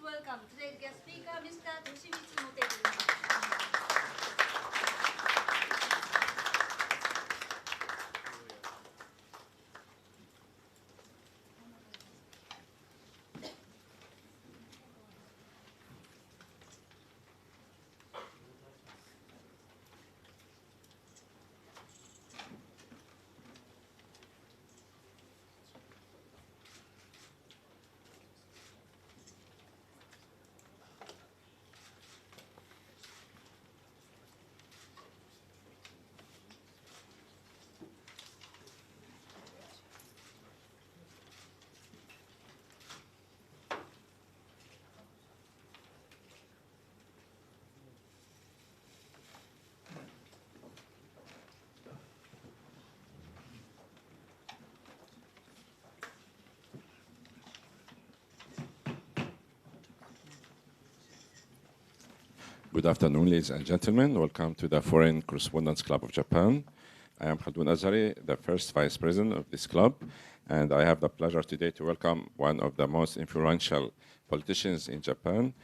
welcome today's guest speaker, Mr. Toshimitsu Motegi. Good afternoon, ladies and gentlemen. Welcome to the Foreign Correspondents Club of Japan. I am Khaldun Azari, the first vice president of this club, and I have the pleasure today to welcome one of the most influential politicians in Japan,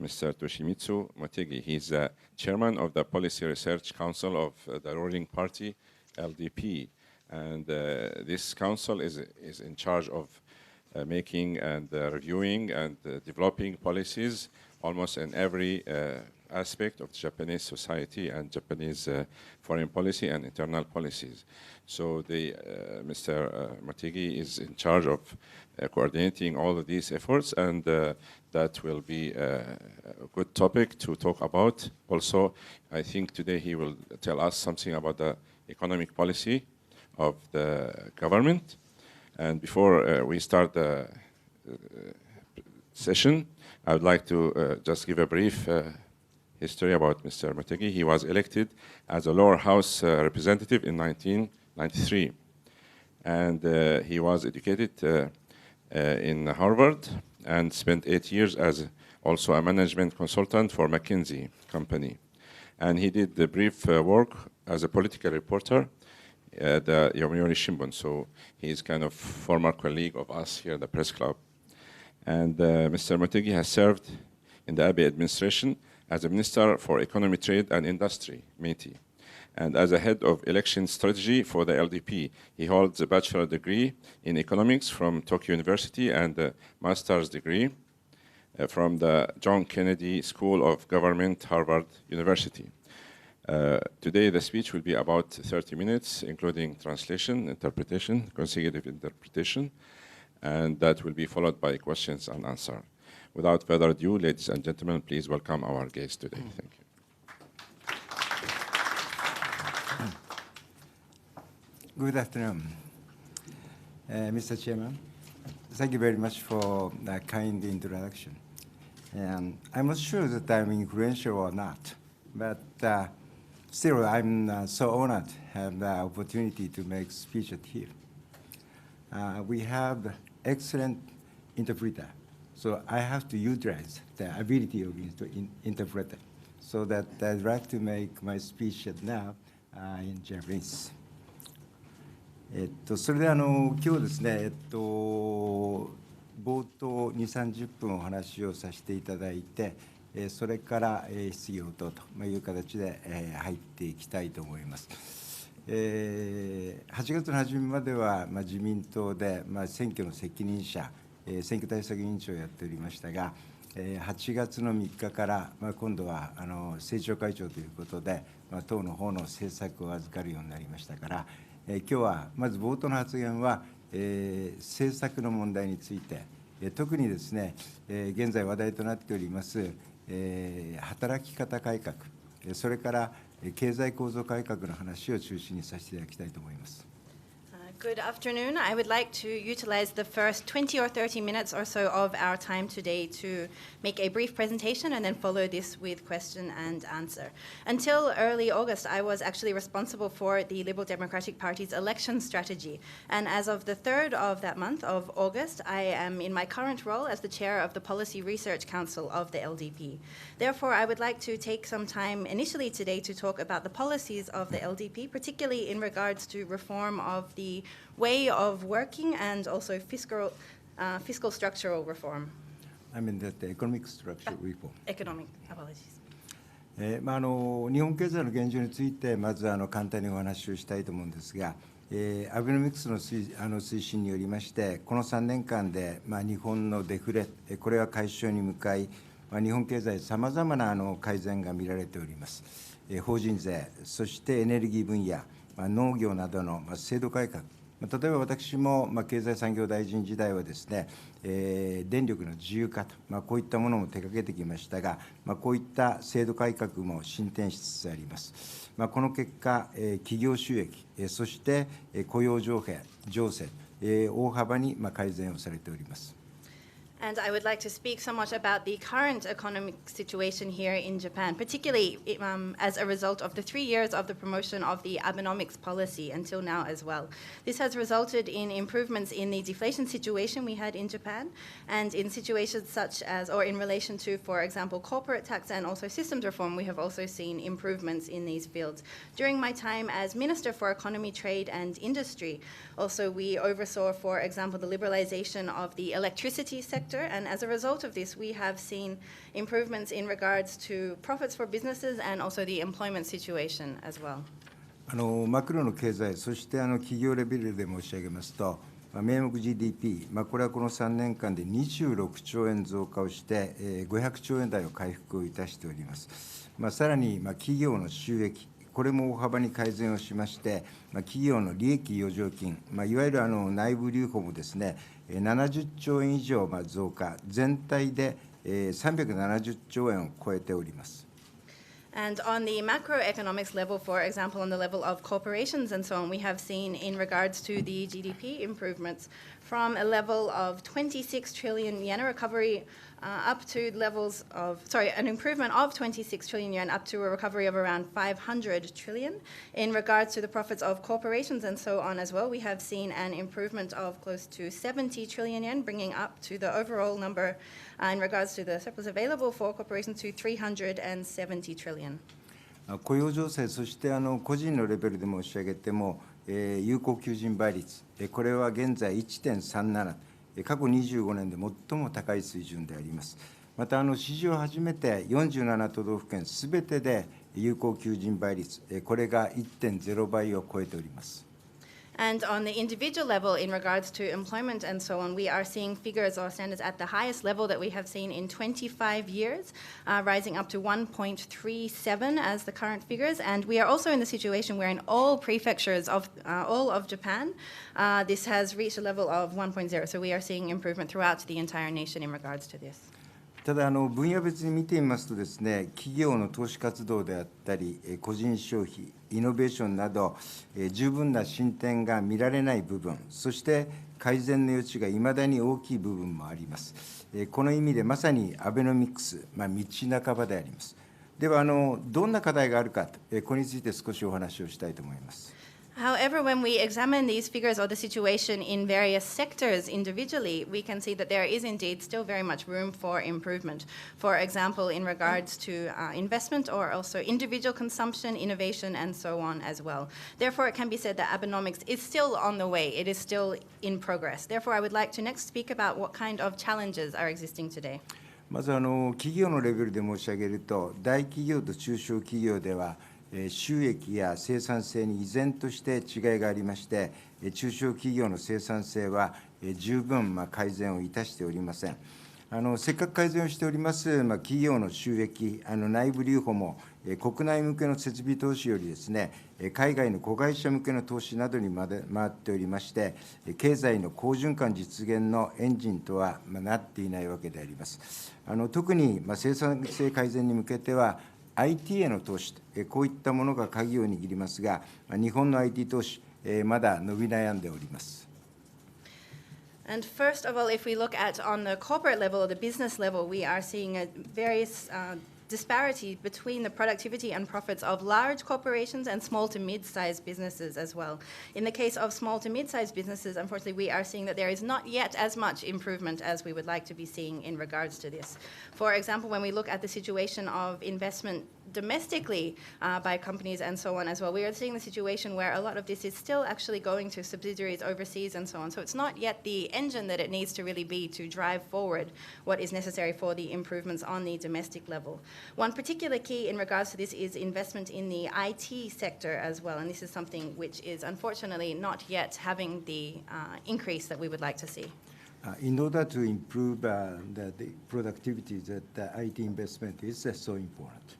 Mr. Toshimitsu Motegi. He's the chairman of the Policy Research Council of the ruling party, LDP. And this council is in charge of making and reviewing and developing policies almost in every aspect of Japanese society and Japanese foreign policy and internal policies. So Mr. Motegi is in charge of coordinating all of these efforts, and that will be a good topic to talk about. Also, I think today he will tell us something about the economic policy of the government. And before we start the session, I would like to just give a brief history about Mr. Motegi. He was elected as a lower house representative in 1993. And he was educated in Harvard and spent 8 years as also a management consultant for McKinsey company. And he did the brief work as a political reporter at the Yomiuri Shimbun. So he is kind of former colleague of us here at the press club. And Mr. Motegi has served in the Abe administration as a Minister for Economy, Trade and Industry, METI. And as a head of election strategy for the LDP, he holds a bachelor degree in economics from Tokyo University and a master's degree from the John Kennedy School of Government, Harvard University. Today, the speech will be about 30 minutes, including translation, interpretation, consecutive interpretation, and that will be followed by questions and answers. Without further ado, ladies and gentlemen, please welcome our guest today. Thank you. Good afternoon, Mr. Chairman. Thank you very much for the kind introduction. And I'm not sure that I'm influential or not, but still I'm so honored to have the opportunity to make speech at here. We have excellent interpreter. So I have to utilize the ability of interpreter. So that I'd like to make my speech now in Japanese. それで今日ですね、冒頭2、30分お話をさせていただいて、それから質疑応答という形で入っていきたいと思います。8月の初めまでは自民党で選挙の責任者、選挙対策委員長をやっておりましたが、8月の3日から今度は政調会長ということで、党の方の政策を預かるようになりましたから、今日はまず冒頭の発言は、政策の問題について、特にですね、現在話題となっております、働き方改革、それから経済構造改革の話を中心にさせていただきたいと思います。Good afternoon. I would like to utilize the first 20 or 30 minutes or so of our time today to make a brief presentation and then follow this with question and answer. Until early August, I was actually responsible for the Liberal Democratic Party's election strategy. And as of the 3rd of that month of August, I am in my current role as the chair of the Policy Research Council of the LDP. Therefore, I would like to take some time initially today to talk about the policies of the LDP, particularly in regards to reform of the way of working and also fiscal structural reform. I mean that the economic structure reform. Economic, apologies. 日本経済の現状について、まず簡単にお話をしたいと思うんですが、アベノミクスの推進によりまして、この3年間で、日本のデフレ、これは解消に向かい、日本経済、さまざまな改善が見られております。法人税、そしてエネルギー分野、農業などの制度改革、例えば私も経済産業大臣時代はですね、電力の自由化と、こういったものも手掛けてきましたが、こういった制度改革も進展しつつあります。この結果、企業収益、そして雇用情勢、大幅に改善をされております。And I would like to speak somewhat about the current economic situation here in Japan, particularly as a result of the 3 years of the promotion of the Abenomics policy until now as well. This has resulted in improvements in the deflation situation we had in Japan, and in situations such as, or in relation to, for example, corporate tax and also systems reform, we have also seen improvements in these fields. During my time as Minister for Economy, Trade and Industry, also we oversaw, for example, the liberalization of the electricity sector. And as a result of this, we have seen improvements in regards to profits for businesses and also the employment situation as well. マクロの経済、そして企業レベルで申し上げますと、名目 GDP、これはこの3年間で26兆円増加をして、500兆円台を回復をいたしております。さらに企業の収益、これも大幅に改善をしまして、企業の利益余剰金、いわゆる内部留保もですね、70兆円以上増加、全体で370兆円を超えております。And on the macroeconomics level, for example, on the level of corporations and so on, we have seen in regards to the GDP improvements from a level of 26 trillion yen, a recovery up to levels of, an improvement of 26 trillion yen up to a recovery of around 500 trillion. In regards to the profits of corporations and so on as well, we have seen an improvement of close to 70 trillion yen, bringing up to the overall number in regards to the surplus available for corporations to 370 trillion. 雇用情勢、そして個人のレベルで申し上げても、有効求人倍率、これは現在 1.37、過去25年で最も高い水準であります。また史上初めて47都道府県すべてで有効求人倍率、これが 1.0 倍を超えております。And on the individual level, in regards to employment and so on, we are seeing figures or standards at the highest level that we have seen in 25 years, rising up to 1.37 as the current figures. And we are also in the situation where in all prefectures of all of Japan, this has reached a level of 1.0. So we are seeing improvement throughout the entire nation in regards to this. ただ分野別に見てみますとですね、企業の投資活動であったり、個人消費、イノベーションなど、十分な進展が見られない部分、そして改善の余地がいまだに大きい部分もあります。この意味でまさにアベノミクス、道半ばであります。ではどんな課題があるか、これについて少しお話をしたいと思います。However, when we examine these figures or the situation in various sectors individually, we can see that there is indeed still very much room for improvement. For example, in regards to investment or also individual consumption, innovation, and so on as well. Therefore, it can be said that Abenomics is still on the way. It is still in progress. Therefore, I would like to next speak about what kind of challenges are existing today. まず企業のレベルで申し上げると、大企業と中小企業では収益や生産性に依然として違いがありまして、中小企業の生産性は十分改善をいたしておりません。せっかく改善をしております企業の収益、内部留保も国内向けの設備投資よりですね、海外の子会社向けの投資などにまで回っておりまして、経済の好循環実現のエンジンとはなっていないわけであります。特に生産性改善に向けては、IT への投資、こういったものが鍵を握りますが、日本の IT 投資、まだ伸び悩んでおります。And first of all, if we look at on the corporate level or the business level, we are seeing a various disparity between the productivity and profits of large corporations and small to mid-sized businesses as well. In the case of small to mid-sized businesses, unfortunately, we are seeing that there is not yet as much improvement as we would like to be seeing in regards to this. For example, when we look at the situation of investment domestically by companies and so on as well. We are seeing the situation where a lot of this is still actually going to subsidiaries overseas and so on. So it's not yet the engine that it needs to really be to drive forward what is necessary for the improvements on the domestic level. One particular key in regards to this is investment in the IT sector as well, and this is something which is unfortunately not yet having the increase that we would like to see. In order to improve the productivity, that IT investment is so important.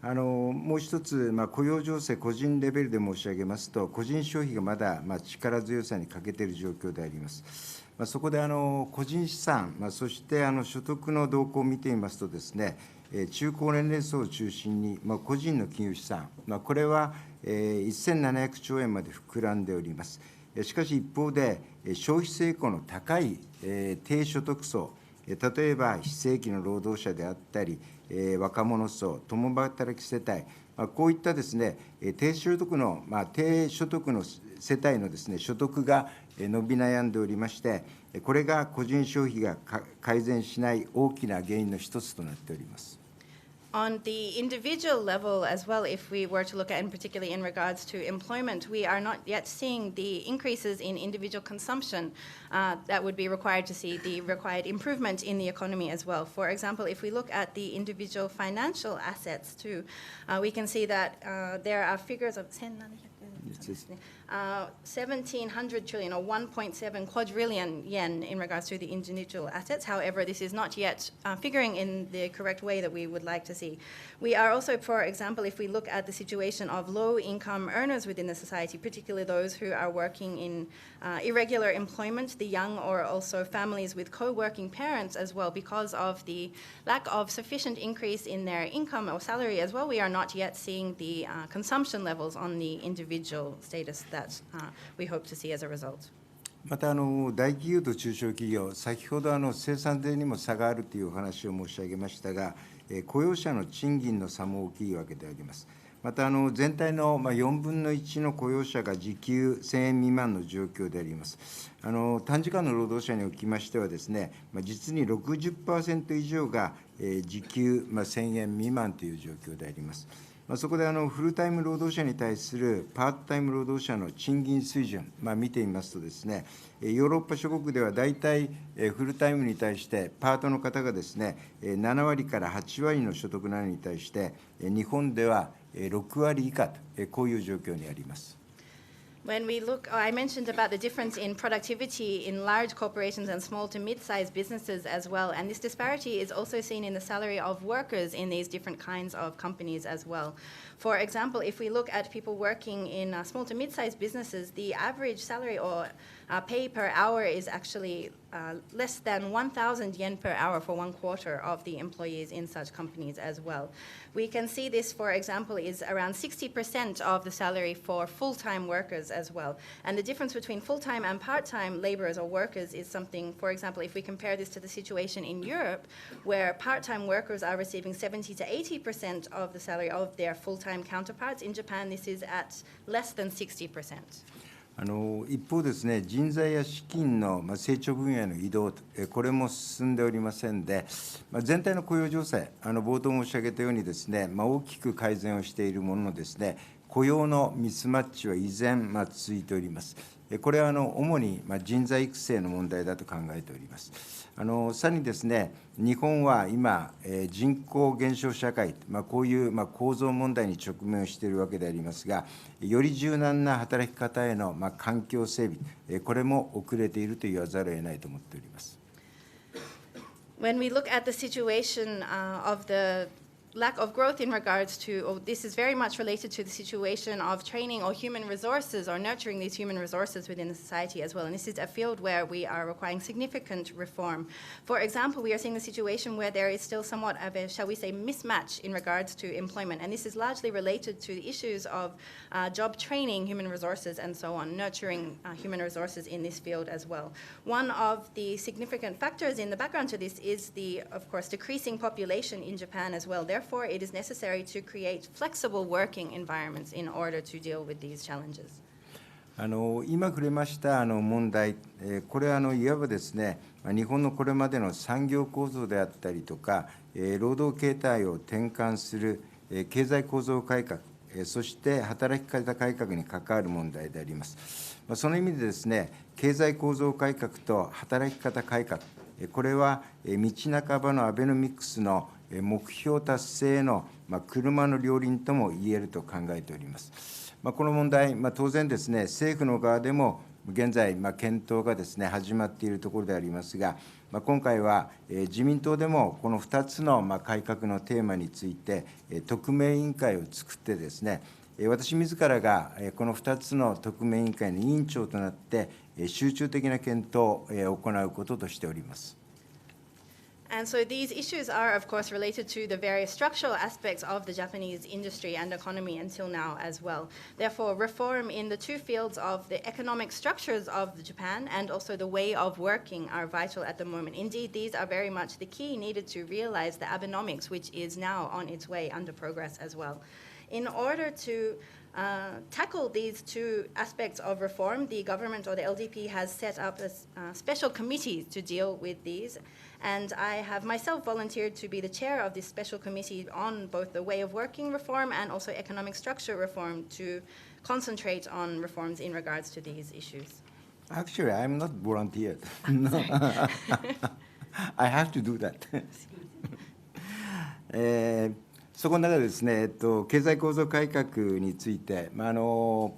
もう一つ、雇用情勢、個人レベルで申し上げますと、個人消費がまだ力強さに欠けている状況であります。そこで個人資産、そして所得の動向を見てみますとですね、中高年齢層を中心に、個人の金融資産、これは1700兆円まで膨らんでおります。しかし一方で、消費成功の高い低所得層、例えば非正規の労働者であったり、若者層、共働き世帯、こういったですね、低所得の世帯のですね、所得が伸び悩んでおりまして、これが個人消費が改善しない大きな原因の一つとなっております。On the individual level as well, if we were to look at, and particularly in regards to employment, we are not yet seeing the increases in individual consumption that would be required to see the required improvement in the economy as well. For example, if we look at the individual financial assets too, we can see that there are figures of 1,700 trillion or 1.7 quadrillion yen in regards to the individual assets. However, this is not yet figuring in the correct way that we would like to see. We are also, for example, if we look at the situation of low-income earners within the society, particularly those who are working in irregular employment, the young, or also families with co-working parents as well, because of the lack of sufficient increase in their income or salary as well, we are not yet seeing the consumption levels on the individual status that we hope to see as a result. また大企業と中小企業、先ほど生産性にも差があるというお話を申し上げましたが、雇用者の賃金の差も大きいわけであります。また全体の4分の1の雇用者が時給1000円未満の状況であります。短時間の労働者におきましてはですね、実に 60% 以上が時給1000円未満という状況であります。そこでフルタイム労働者に対するパートタイム労働者の賃金水準、見てみますとですね、ヨーロッパ諸国では大体フルタイムに対してパートの方がですね、7割から8割の所得なのに対して、日本では6割以下と、こういう状況にあります。When we look, I mentioned about the difference in productivity in large corporations and small to mid-sized businesses as well, and this disparity is also seen in the salary of workers in these different kinds of companies as well. For example, if we look at people working in small to mid-sized businesses, the average salary or pay per hour is actually less than 1,000 yen per hour for 1/4 of the employees in such companies as well. We can see this, for example, is around 60% of the salary for full-time workers as well. And the difference between full-time and part-time laborers or workers is something, for example, if we compare this to the situation in Europe, where part-time workers are receiving 70 to 80% of the salary of their full-time counterparts, in Japan this is at less than 60%. 一方ですね、人材や資金の成長分野の移動、これも進んでおりませんで、全体の雇用情勢、冒頭申し上げたようにですね、大きく改善をしているもののですね、雇用のミスマッチは依然続いております。これは主に人材育成の問題だと考えております。さらにですね、日本は今、人口減少社会、こういう構造問題に直面しているわけでありますが、より柔軟な働き方への環境整備、これも遅れていると言わざるを得ないと思っております。When we look at the situation of the lack of growth in regards to, this is very much related to the situation of training or human resources or nurturing these human resources within the society as well. And this is a field where we are requiring significant reform. For example, we are seeing the situation where there is still somewhat of a, shall we say, mismatch in regards to employment. And this is largely related to the issues of job training, human resources, and so on, nurturing human resources in this field as well. One of the significant factors in the background to this is the, of course, decreasing population in Japan as well. Therefore, it is necessary to create flexible working environments in order to deal with these challenges. 今触れました問題、これはいわばですね、日本のこれまでの産業構造であったりとか、労働形態を転換する経済構造改革、そして働き方改革に関わる問題であります。その意味でですね、経済構造改革と働き方改革、これは道半ばのアベノミクスの目標達成への車の両輪とも言えると考えております。この問題、当然ですね、政府の側でも現在、検討がですね、始まっているところでありますが、今回は自民党でもこの2つの改革のテーマについて、特命委員会を作ってですね、私自らがこの2つの特命委員会の委員長となって、集中的な検討を行うこととしております。And so these issues are, of course, related to the various structural aspects of the Japanese industry and economy until now as well. Therefore, reform in the two fields of the economic structures of Japan and also the way of working are vital at the moment. Indeed, these are very much the key needed to realize the Abenomics, which is now on its way under progress as well. In order to tackle these two aspects of reform, the government or the LDP has set up a special committee to deal with these. And I have myself volunteered to be the chair of this special committee on both the way of working reform and also economic structure reform to concentrate on reforms in regards to these issues. Actually, I'm not volunteered. I have to do that. そこの中でですね、経済構造改革について、ポ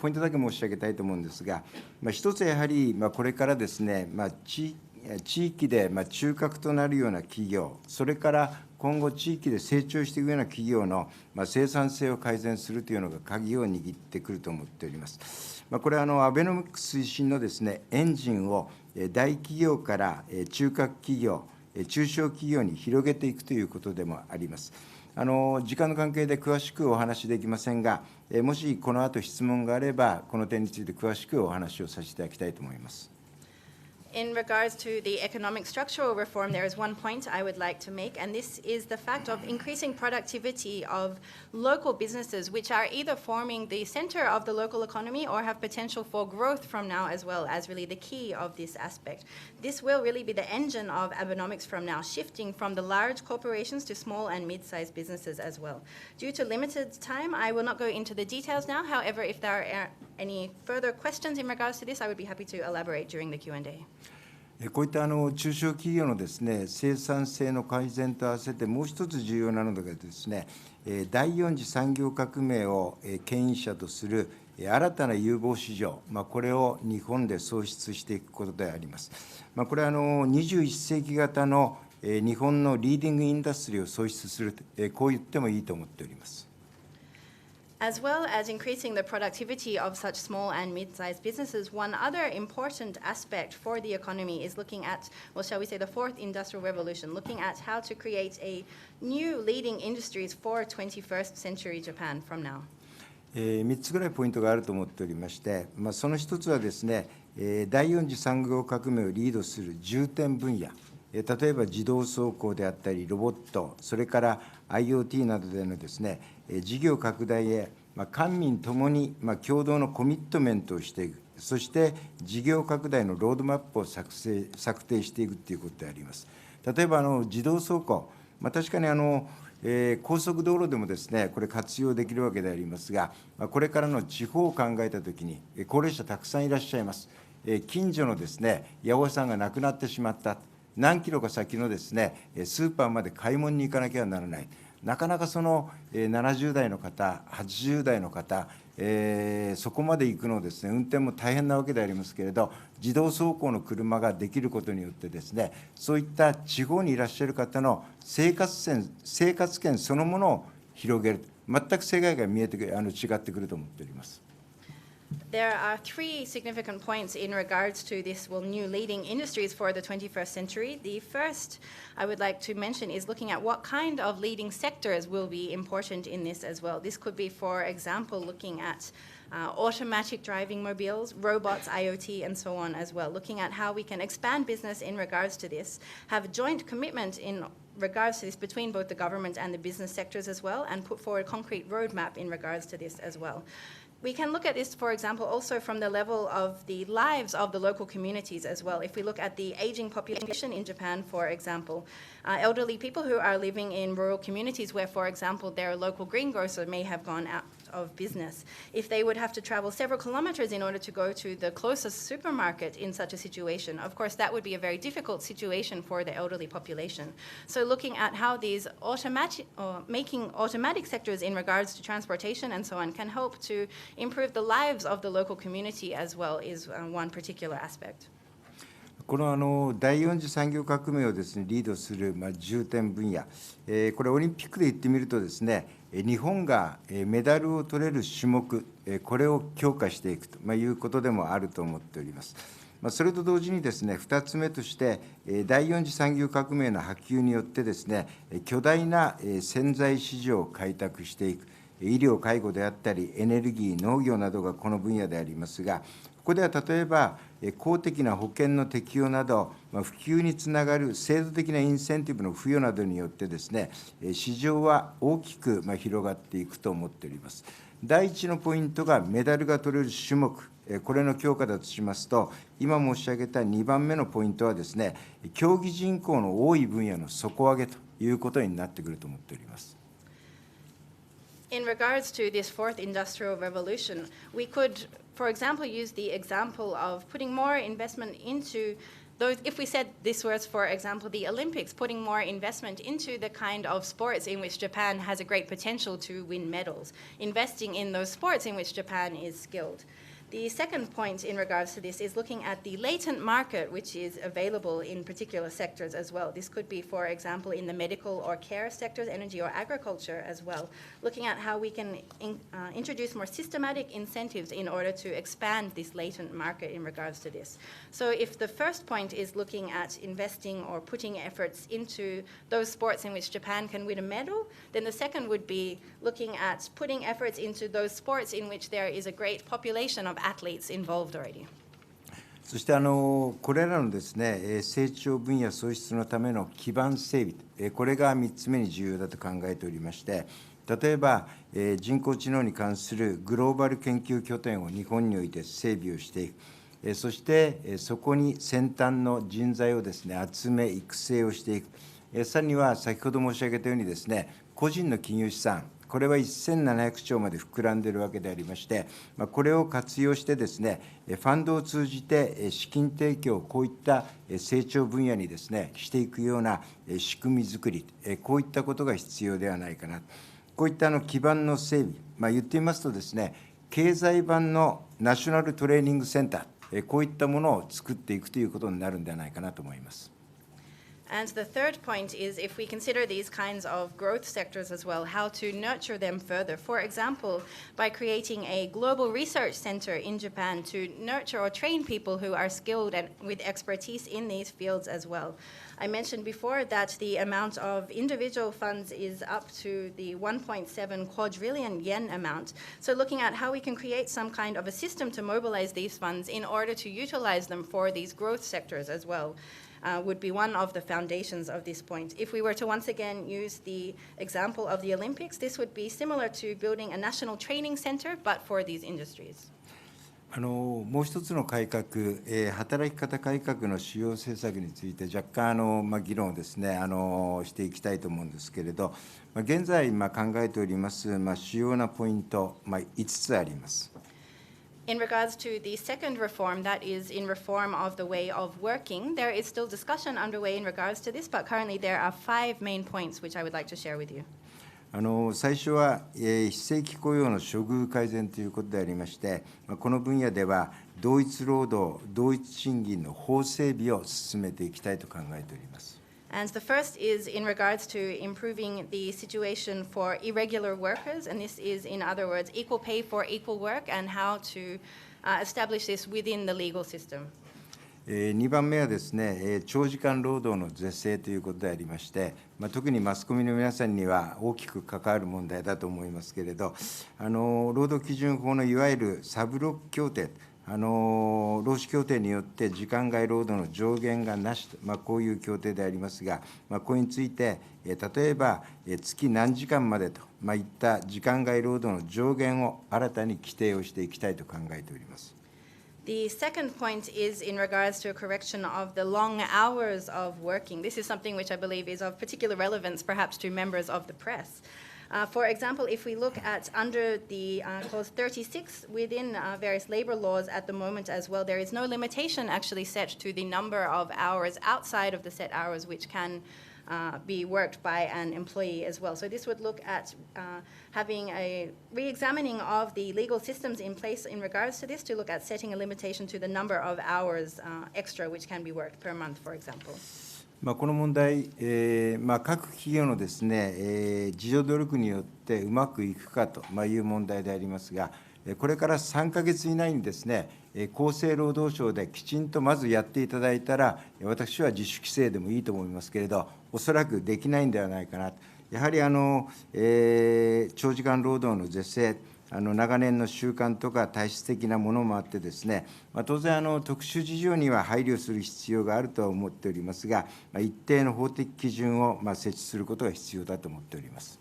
イントだけ申し上げたいと思うんですが、一つやはり、これからですね、地域で中核となるような企業、それから今後地域で成長していくような企業の生産性を改善するというのが鍵を握ってくると思っております。これはアベノミクス推進のですね、エンジンを大企業から中核企業、中小企業に広げていくということでもあります。時間の関係で詳しくお話しできませんが、もしこの後質問があれば、この点について詳しくお話をさせていただきたいと思います。In regards to the economic structural reform, there is one point I would like to make, and this is the fact of increasing productivity of local businesses, which are either forming the center of the local economy or have potential for growth from now as well as really the key of this aspect. This will really be the engine of Abenomics from now, shifting from the large corporations to small and mid-sized businesses as well. Due to limited time, I will not go into the details now. However, if there are any further questions in regards to this, I would be happy to elaborate during the Q&A. こういった中小企業のですね、生産性の改善と合わせてもう一つ重要なのがですね、第4次産業革命を牽引者とする新たな有望市場、これを日本で創出していくことであります。これは21世紀型の日本のリーディングインダストリーを創出する、こう言ってもいいと思っております。As well as increasing the productivity of such small and mid-sized businesses, one other important aspect for the economy is looking at, well, shall we say, the fourth industrial revolution, looking at how to create a new leading industries for 21st century Japan from now. 3つぐらいポイントがあると思っておりまして、その一つはですね、第4次産業革命をリードする重点分野、例えば自動走行であったり、ロボット、それから IoT などでのですね、事業拡大へ、官民ともに共同のコミットメントをしていく、そして事業拡大のロードマップを策定していくということであります。例えば自動走行、確かに高速道路でもですね、これ活用できるわけでありますが、これからの地方を考えたときに、高齢者たくさんいらっしゃいます。近所のですね、八百屋さんがなくなってしまった。何キロか先のですね、スーパーまで買い物に行かなきゃならない。なかなかその70代の方、80代の方、そこまで行くのですね、運転も大変なわけでありますけれど、自動走行の車ができることによってですね、そういった地方にいらっしゃる方の生活圏そのものを広げる、全く世界が違ってくると思っております。There are three significant points in regards to this new leading industries for the 21st century. The first I would like to mention is looking at what kind of leading sectors will be important in this as well. This could be, for example, looking at automatic driving mobiles, robots, IoT, and so on as well, looking at how we can expand business in regards to this, have joint commitment in regards to this between both the government and the business sectors as well, and put forward a concrete roadmap in regards to this as well. We can look at this, for example, also from the level of the lives of the local communities as well. If we look at the aging population in Japan, for example, elderly people who are living in rural communities where, for example, their local greengrocer may have gone out of business. If they would have to travel several kilometers in order to go to the closest supermarket in such a situation, of course, that would be a very difficult situation for the elderly population. So looking at how these making automatic sectors in regards to transportation and so on can help to improve the lives of the local community as well is one particular aspect. この第4次産業革命をですね、リードする重点分野、これオリンピックで言ってみるとですね、日本がメダルを取れる種目、これを強化していくということでもあると思っております。それと同時にですね、2つ目として、第4次産業革命の波及によってですね、巨大な潜在市場を開拓していく、医療・介護であったり、エネルギー・農業などがこの分野でありますが、ここでは例えば、公的な保険の適用など、普及につながる制度的なインセンティブの付与などによってですね、市場は大きく広がっていくと思っております。第一のポイントがメダルが取れる種目、これの強化だとしますと、今申し上げた2番目のポイントはですね、競技人口の多い分野の底上げということになってくると思っております。In regards to this fourth industrial revolution, we could, for example, use the example of putting more investment into those, if we said this was, for example, the Olympics, putting more investment into the kind of sports in which Japan has a great potential to win medals, investing in those sports in which Japan is skilled. The second point in regards to this is looking at the latent market which is available in particular sectors as well. This could be, for example, in the medical or care sectors, energy or agriculture as well. Looking at how we can introduce more systematic incentives in order to expand this latent market in regards to this. So if the first point is looking at investing or putting efforts into those sports in which Japan can win a medal, then the second would be looking at putting efforts into those sports in which there is a great population of athletes involved already. そしてこれらのですね、成長分野創出のための基盤整備、これが3つ目に重要だと考えておりまして、例えば人工知能に関するグローバル研究拠点を日本において整備をしていく、そしてそこに先端の人材をですね、集め育成をしていく、さらには先ほど申し上げたようにですね、個人の金融資産、これは1700兆まで膨らんでいるわけでありまして、これを活用してですね、ファンドを通じて資金提供、こういった成長分野にですね、していくような仕組み作り、こういったことが必要ではないかな。こういった基盤の整備、言ってみますとですね、経済版のナショナルトレーニングセンター、こういったものを作っていくということになるんではないかなと思います。And the third point is if we consider these kinds of growth sectors as well, how to nurture them further. For example, by creating a global research center in Japan to nurture or train people who are skilled and with expertise in these fields as well. I mentioned before that the amount of individual funds is up to the 1.7 quadrillion yen amount. So looking at how we can create some kind of a system to mobilize these funds in order to utilize them for these growth sectors as well. Would be one of the foundations of this point. If we were to once again use the example of the Olympics, this would be similar to building a national training center, but for these industries. もう一つの改革、働き方改革の主要政策について若干議論をですね、していきたいと思うんですけれど、現在考えております主要なポイント、5つあります。In regards to the second reform, that is in reform of the way of working, there is still discussion underway in regards to this, but currently there are 5 main points which I would like to share with you. 最初は非正規雇用の処遇改善ということでありまして、この分野では同一労働、同一賃金の法整備を進めていきたいと考えております。And the first is in regards to improving the situation for irregular workers, and this is, in other words, equal pay for equal work and how to establish this within the legal system. 2番目はですね、長時間労働の是正ということでありまして、特にマスコミの皆さんには大きく関わる問題だと思いますけれど、労働基準法のいわゆるサブロック協定、労使協定によって時間外労働の上限がなしと、こういう協定でありますが、これについて、例えば月何時間までといった時間外労働の上限を新たに規定をしていきたいと考えております。The second point is in regards to a correction of the long hours of working. This is something which I believe is of particular relevance perhaps to members of the press. For example, if we look at under the clause 36 within various labor laws at the moment as well, there is no limitation actually set to the number of hours outside of the set hours which can be worked by an employee as well. So this would look at having a re-examining of the legal systems in place in regards to this to look at setting a limitation to the number of hours extra which can be worked per month, for example. この問題、各企業のですね、自助努力によってうまくいくかという問題でありますが、これから3ヶ月以内にですね、厚生労働省できちんとまずやっていただいたら、私は自主規制でもいいと思いますけれど、おそらくできないんではないかなと。やはり長時間労働の是正、長年の習慣とか体質的なものもあってですね、当然特殊事情には配慮する必要があるとは思っておりますが、一定の法的基準を設置することが必要だと思っております。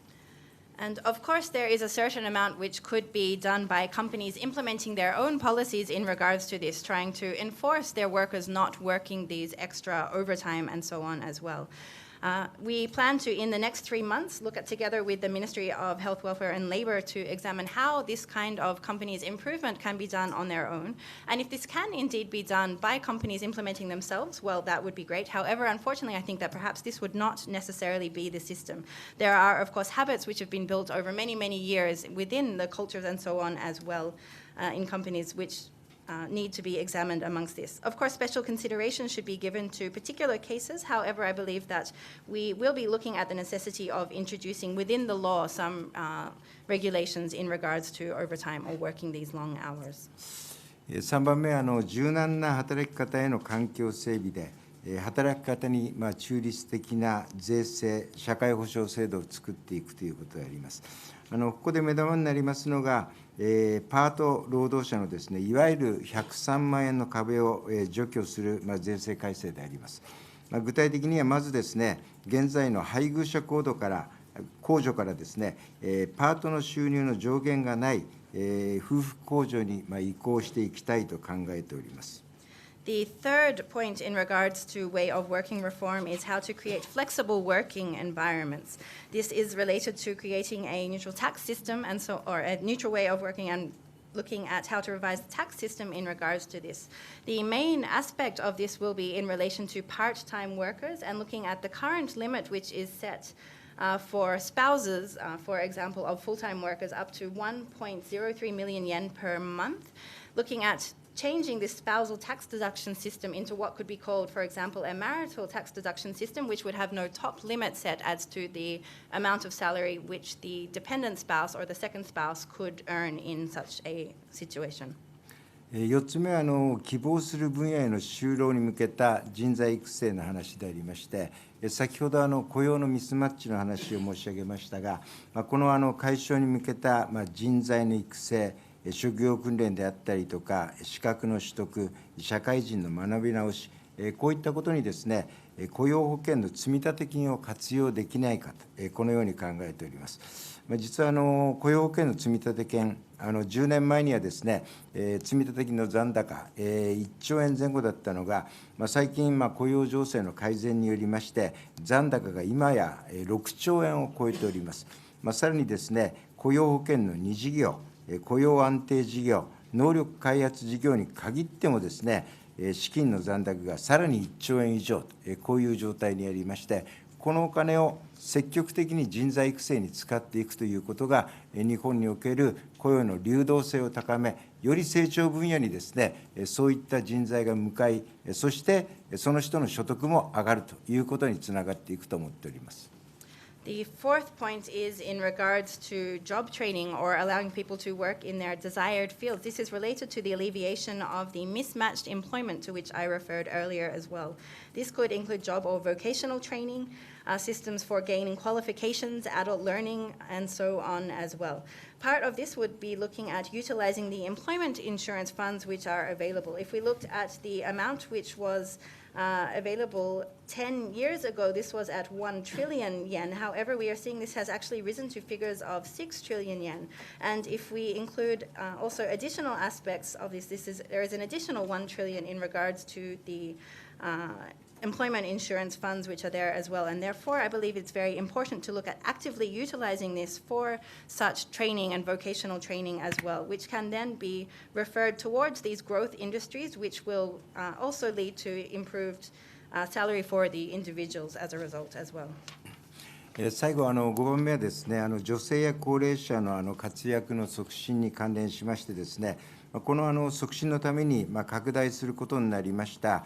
And of course, there is a certain amount which could be done by companies implementing their own policies in regards to this, trying to enforce their workers not working these extra overtime and so on as well. We plan to, in the next 3 months, look at together with the Ministry of Health, Welfare and Labour to examine how this kind of companies' improvement can be done on their own. And if this can indeed be done by companies implementing themselves, well, that would be great. However, unfortunately, I think that perhaps this would not necessarily be the system. There are, of course, habits which have been built over many, many years within the cultures and so on as well in companies which need to be examined amongst this. Of course, special consideration should be given to particular cases. However, I believe that we will be looking at the necessity of introducing within the law some regulations in regards to overtime or working these long hours. 3番目は柔軟な働き方への環境整備で、働き方に中立的な税制、社会保障制度を作っていくということであります。ここで目玉になりますのが、パート労働者のですね、いわゆる103万円の壁を除去する税制改正であります。具体的にはまずですね、現在の配偶者控除からですね、パートの収入の上限がない夫婦控除に移行していきたいと考えております。The third point in regards to way of working reform is how to create flexible working environments. This is related to creating a neutral tax system or a neutral way of working and looking at how to revise the tax system in regards to this. The main aspect of this will be in relation to part-time workers and looking at the current limit which is set for spouses, for example, of full-time workers up to 1.03 million yen per month, looking at changing this spousal tax deduction system into what could be called, for example, a marital tax deduction system, which would have no top limit set as to the amount of salary which the dependent spouse or the second spouse could earn in such a situation. 4つ目は希望する分野への就労に向けた人材育成の話でありまして、先ほど雇用のミスマッチの話を申し上げましたが、この解消に向けた人材の育成、職業訓練であったりとか、資格の取得、社会人の学び直し、こういったことにですね、雇用保険の積立金を活用できないかと、このように考えております。実は雇用保険の積立金、10年前にはですね、積立金の残高、1兆円前後だったのが、最近、雇用情勢の改善によりまして、残高が今や6兆円を超えております。さらにですね、雇用保険の2事業、雇用安定事業、能力開発事業に限ってもですね、資金の残高がさらに1兆円以上、こういう状態にありまして、このお金を積極的に人材育成に使っていくということが、日本における雇用の流動性を高め、より成長分野にですね、そういった人材が向かい、そしてその人の所得も上がるということにつながっていくと思っております。The fourth point is in regards to job training or allowing people to work in their desired fields. This is related to the alleviation of the mismatched employment to which I referred earlier as well. This could include job or vocational training, systems for gaining qualifications, adult learning, and so on as well. Part of this would be looking at utilizing the employment insurance funds which are available. If we looked at the amount which was available 10 years ago, this was at 1 trillion yen. However, we are seeing this has actually risen to figures of 6 trillion yen. And if we include also additional aspects of this, there is an additional 1 trillion in regards to the employment insurance funds which are there as well. And therefore, I believe it's very important to look at actively utilizing this for such training and vocational training as well, which can then be referred towards these growth industries, which will also lead to improved salary for the individuals as a result as well. 最後、5番目はですね、女性や高齢者の活躍の促進に関連しましてですね、この促進のために拡大することになりました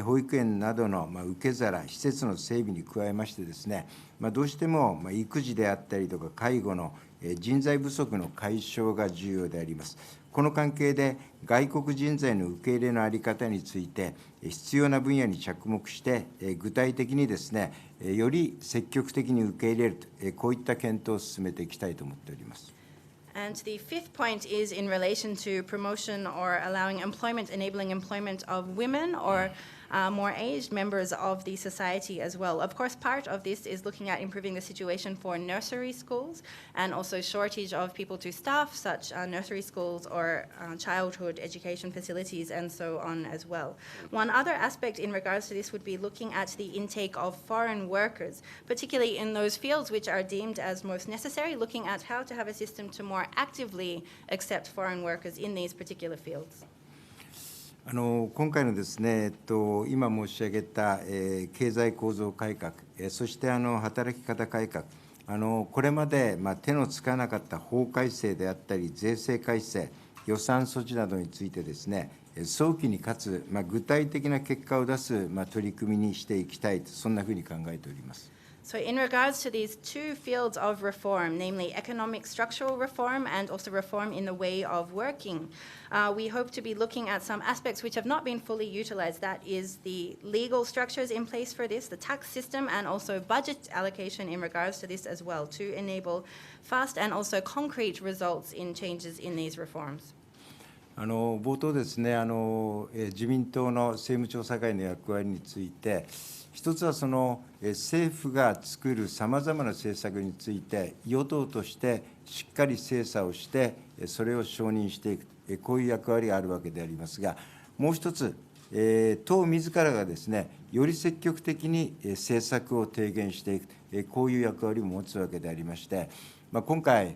保育園などの受け皿、施設の整備に加えましてですね、どうしても育児であったりとか介護の人材不足の解消が重要であります。この関係で外国人材の受け入れの在り方について必要な分野に着目して具体的にですね、より積極的に受け入れると、こういった検討を進めていきたいと思っております。And the fifth point is in relation to promotion or allowing employment, enabling employment of women or more aged members of the society as well. Of course, part of this is looking at improving the situation for nursery schools and also shortage of people to staff such nursery schools or childhood education facilities and so on as well. One other aspect in regards to this would be looking at the intake of foreign workers, particularly in those fields which are deemed as most necessary, looking at how to have a system to more actively accept foreign workers in these particular fields. 今回のですね、今申し上げた、経済構造改革、そして働き方改革、これまで、手のつかなかった法改正であったり、税制改正、予算措置などについてですね、早期にかつ、具体的な結果を出す、取り組みにしていきたいと、そんなふうに考えております。So in regards to these two fields of reform, namely economic structural reform and also reform in the way of working, we hope to be looking at some aspects which have not been fully utilized. That is the legal structures in place for this, the tax system, and also budget allocation in regards to this as well, to enable fast and also concrete results in changes in these reforms. 冒頭ですね、自民党の政務調査会の役割について、一つは政府が作るさまざまな政策について、与党としてしっかり精査をして、それを承認していく、こういう役割があるわけでありますが、もう一つ、党自らがですね、より積極的に政策を提言していく、こういう役割を持つわけでありまして、今回、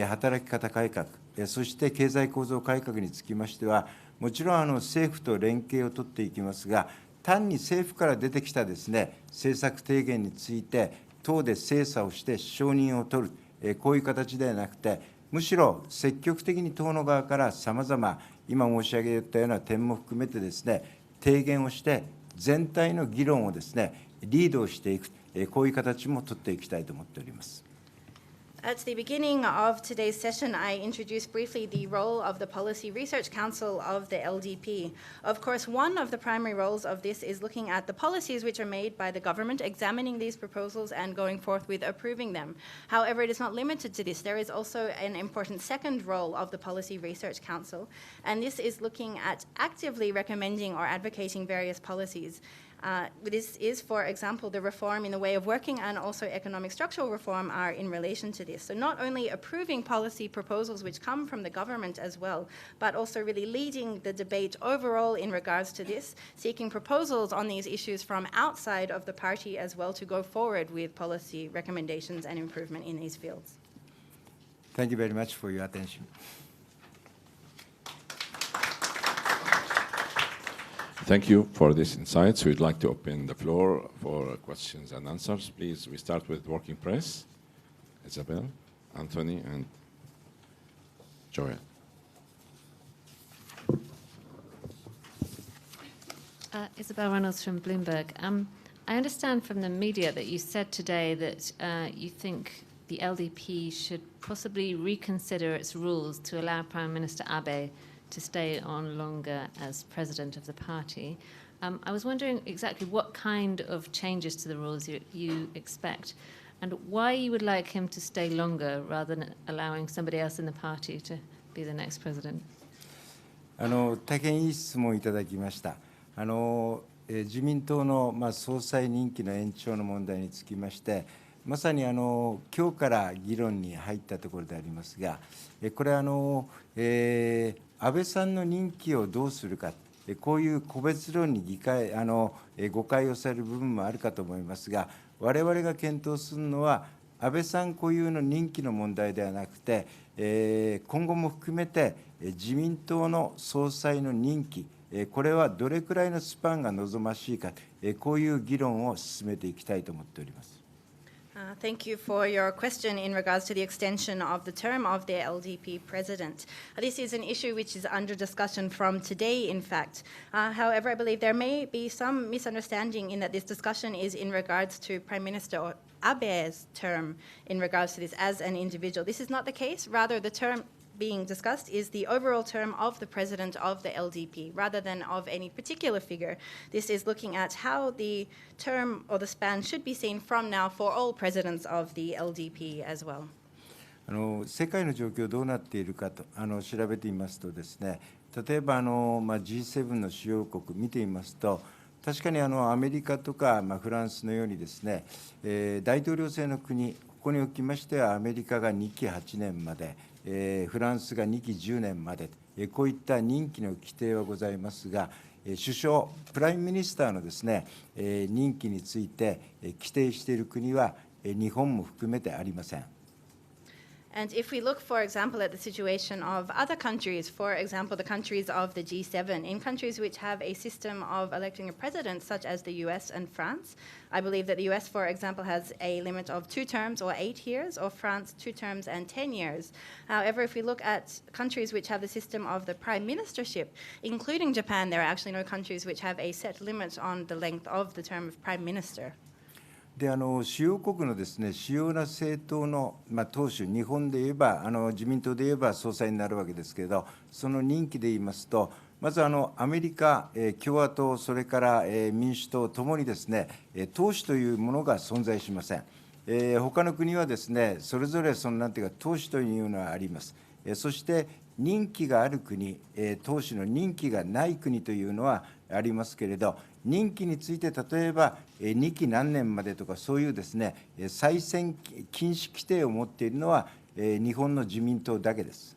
働き方改革、そして経済構造改革につきましては、もちろん政府と連携を取っていきますが、単に政府から出てきたですね、政策提言について、党で精査をして承認を取る、こういう形ではなくて、むしろ積極的に党の側からさまざま、今申し上げたような点も含めてですね、提言をして、全体の議論をですね、リードをしていく、こういう形も取っていきたいと思っております。At the beginning of today's session, I introduced briefly the role of the Policy Research Council of the LDP. Of course, one of the primary roles of this is looking at the policies which are made by the government, examining these proposals and going forth with approving them. However, it is not limited to this. There is also an important second role of the Policy Research Council, and this is looking at actively recommending or advocating various policies. This is, for example, the reform in the way of working and also economic structural reform are in relation to this. So not only approving policy proposals which come from the government as well, but also really leading the debate overall in regards to this, seeking proposals on these issues from outside of the party as well to go forward with policy recommendations and improvement in these fields. Thank you very much for your attention. Thank you for these insights. We'd like to open the floor for questions and answers. Please, we start with Working Press. Isabel, Anthony, and Joel. Isabel Reynolds from Bloomberg. I understand from the media that you said today that you think the LDP should possibly reconsider its rules to allow Prime Minister Abe to stay on longer as president of the party. I was wondering exactly what kind of changes to the rules you expect and why you would like him to stay longer rather than allowing somebody else in the party to be the next president. 大変いい質問をいただきました。自民党の総裁任期の延長の問題につきまして、まさに今日から議論に入ったところでありますが、これ安倍さんの任期をどうするか、こういう個別論に誤解をされる部分もあるかと思いますが、我々が検討するのは、安倍さん固有の任期の問題ではなくて、今後も含めて自民党の総裁の任期、これはどれくらいのスパンが望ましいか、こういう議論を進めていきたいと思っております。Thank you for your question in regards to the extension of the term of the LDP president. This is an issue which is under discussion from today, in fact. However, I believe there may be some misunderstanding in that this discussion is in regards to Prime Minister Abe's term in regards to this as an individual. This is not the case. Rather, the term being discussed is the overall term of the president of the LDP, rather than of any particular figure. This is looking at how the term or the span should be seen from now for all presidents of the LDP as well. 世界の状況どうなっているかと調べてみますとですね、例えばG7 の主要国見てみますと、確かにアメリカとかフランスのようにですね、大統領制の国、ここにおきましてはアメリカが2期8年まで、フランスが2期10年まで、こういった任期の規定はございますが、首相、プライムミニスターのですね、任期について規定している国は日本も含めてありません。And if we look, for example, at the situation of other countries, for example, the countries of the G7, in countries which have a system of electing a president, such as the US and France, I believe that the US, for example, has a limit of 2 terms or 8 years, or France 2 terms and 10 years. However, if we look at countries which have the system of the prime ministership, including Japan, there are actually no countries which have a set limit on the length of the term of prime minister. で主要国のですね、主要な政党の、党首、日本で言えば自民党で言えば総裁になるわけですけれど、その任期で言いますと、まずアメリカ、共和党、それから民主党ともにですね、党首というものが存在しません。他の国はですね、それぞれなんていうか党首というのはあります。そして任期がある国、党首の任期がない国というのはありますけれど、任期について例えば2期何年までとかそういうですね、再選禁止規定を持っているのは日本の自民党だけです。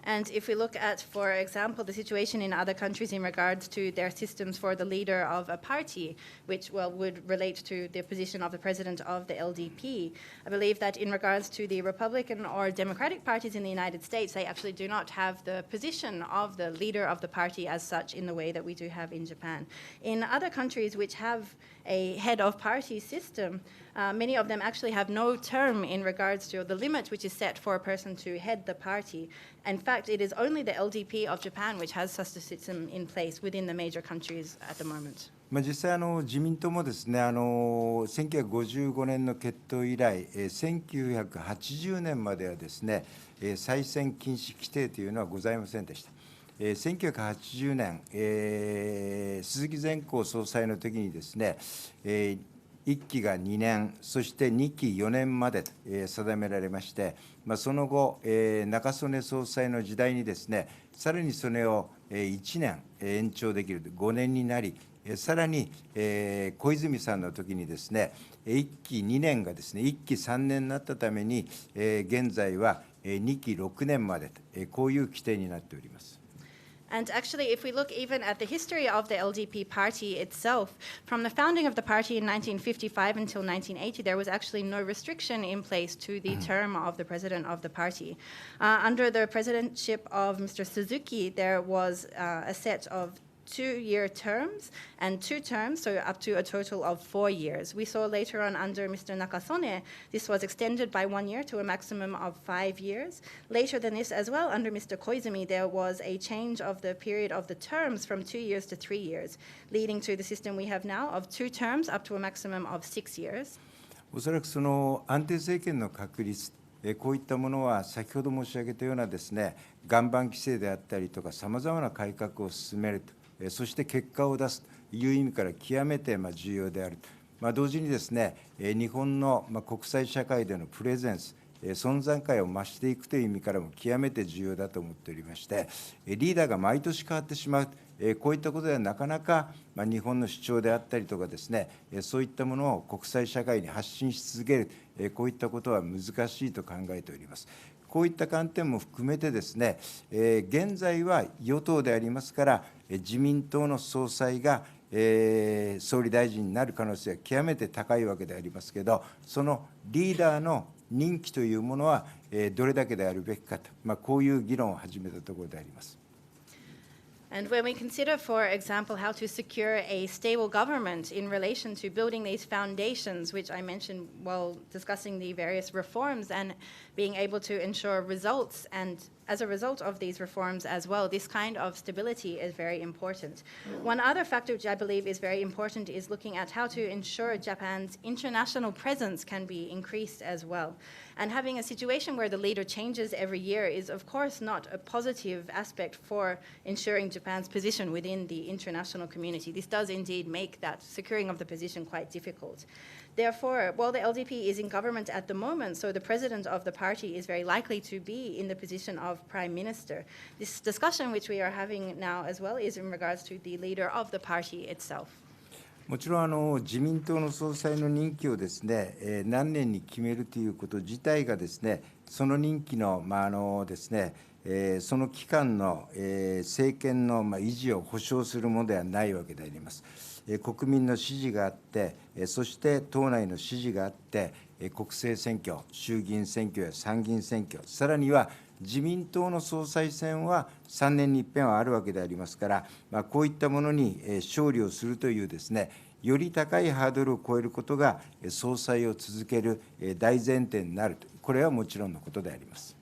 And if we look at, for example, the situation in other countries in regards to their systems for the leader of a party, which would relate to the position of the president of the LDP, I believe that in regards to the Republican or Democratic parties in the United States, they actually do not have the position of the leader of the party as such in the way that we do have in Japan. In other countries which have a head of party system, many of them actually have no term in regards to the limit which is set for a person to head the party. In fact, it is only the LDP of Japan which has such a system in place within the major countries at the moment. 実際自民党もですね、1955年の結党以来、1980年まではですね、再選禁止規定というのはございませんでした。1980年、鈴木善光総裁の時にですね、1期が2年、そして2期4年まで定められまして、その後、中曽根総裁の時代にですね、さらにそれを1年延長できる5年になり、さらに小泉さんの時にですね、1期2年がですね、1期3年になったために、現在は2期6年まで、こういう規定になっております。And actually, if we look even at the history of the LDP party itself, from the founding of the party in 1955 until 1980, there was actually no restriction in place to the term of the president of the party. Under the presidentship of Mr. Suzuki, there was a set of 2-year terms and 2 terms, so up to a total of 4 years. We saw later on under Mr. Nakasone, this was extended by 1 year to a maximum of 5 years. Later than this as well, under Mr. Koizumi, there was a change of the period of the terms from 2 years to 3 years, leading to the system we have now of 2 terms up to a maximum of 6 years. おそらくその安定政権の確立、こういったものは先ほど申し上げたようなですね、岩盤規制であったりとか、さまざまな改革を進めると、そして結果を出すという意味から極めて重要である。同時にですね、日本の国際社会でのプレゼンス、存在感を増していくという意味からも極めて重要だと思っておりまして、リーダーが毎年変わってしまう。こういったことではなかなか日本の主張であったりとかですね、そういったものを国際社会に発信し続ける、こういったことは難しいと考えております。こういった観点も含めてですね、現在は与党でありますから、自民党の総裁が総理大臣になる可能性は極めて高いわけでありますけど、そのリーダーの任期というものはどれだけであるべきかと、こういう議論を始めたところであります。And when we consider, for example, how to secure a stable government in relation to building these foundations, which I mentioned while discussing the various reforms, and being able to ensure results, and as a result of these reforms as well, this kind of stability is very important. One other factor which I believe is very important is looking at how to ensure Japan's international presence can be increased as well. And having a situation where the leader changes every year is, of course, not a positive aspect for ensuring Japan's position within the international community. This does indeed make that securing of the position quite difficult. Therefore, while the LDP is in government at the moment, so the president of the party is very likely to be in the position of prime minister. This discussion which we are having now as well is in regards to the leader of the party itself. もちろん自民党の総裁の任期をですね、何年に決めるということ自体がですね、その任期のですね、その期間の政権の維持を保障するものではないわけであります。国民の支持があって、そして党内の支持があって、国政選挙、衆議院選挙や参議院選挙、さらには自民党の総裁選は3年に一遍はあるわけでありますから、こういったものに勝利をするというですね、より高いハードルを超えることが総裁を続ける大前提になると、これはもちろんのことであります。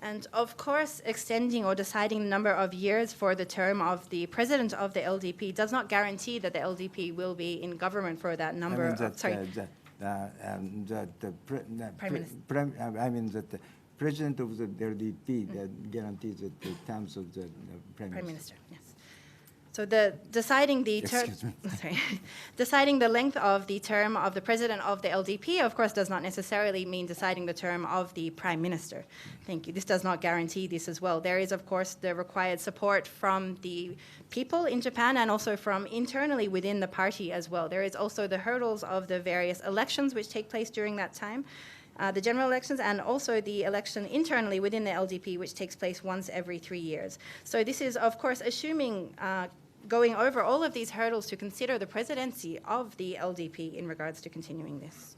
And of course, extending or deciding the number of years for the term of the president of the LDP does not guarantee that the LDP will be in government for that number of, sorry. I mean that the president of the LDP guarantees that the terms of the prime minister. Yes. So deciding the deciding the length of the term of the president of the LDP, of course, does not necessarily mean deciding the term of the prime minister. Thank you. This does not guarantee this as well. There is, of course, the required support from the people in Japan and also from internally within the party as well. There is also the hurdles of the various elections which take place during that time. The general elections and also the election internally within the LDP, which takes place once every 3 years. So this is, of course, assuming going over all of these hurdles to consider the presidency of the LDP in regards to continuing this.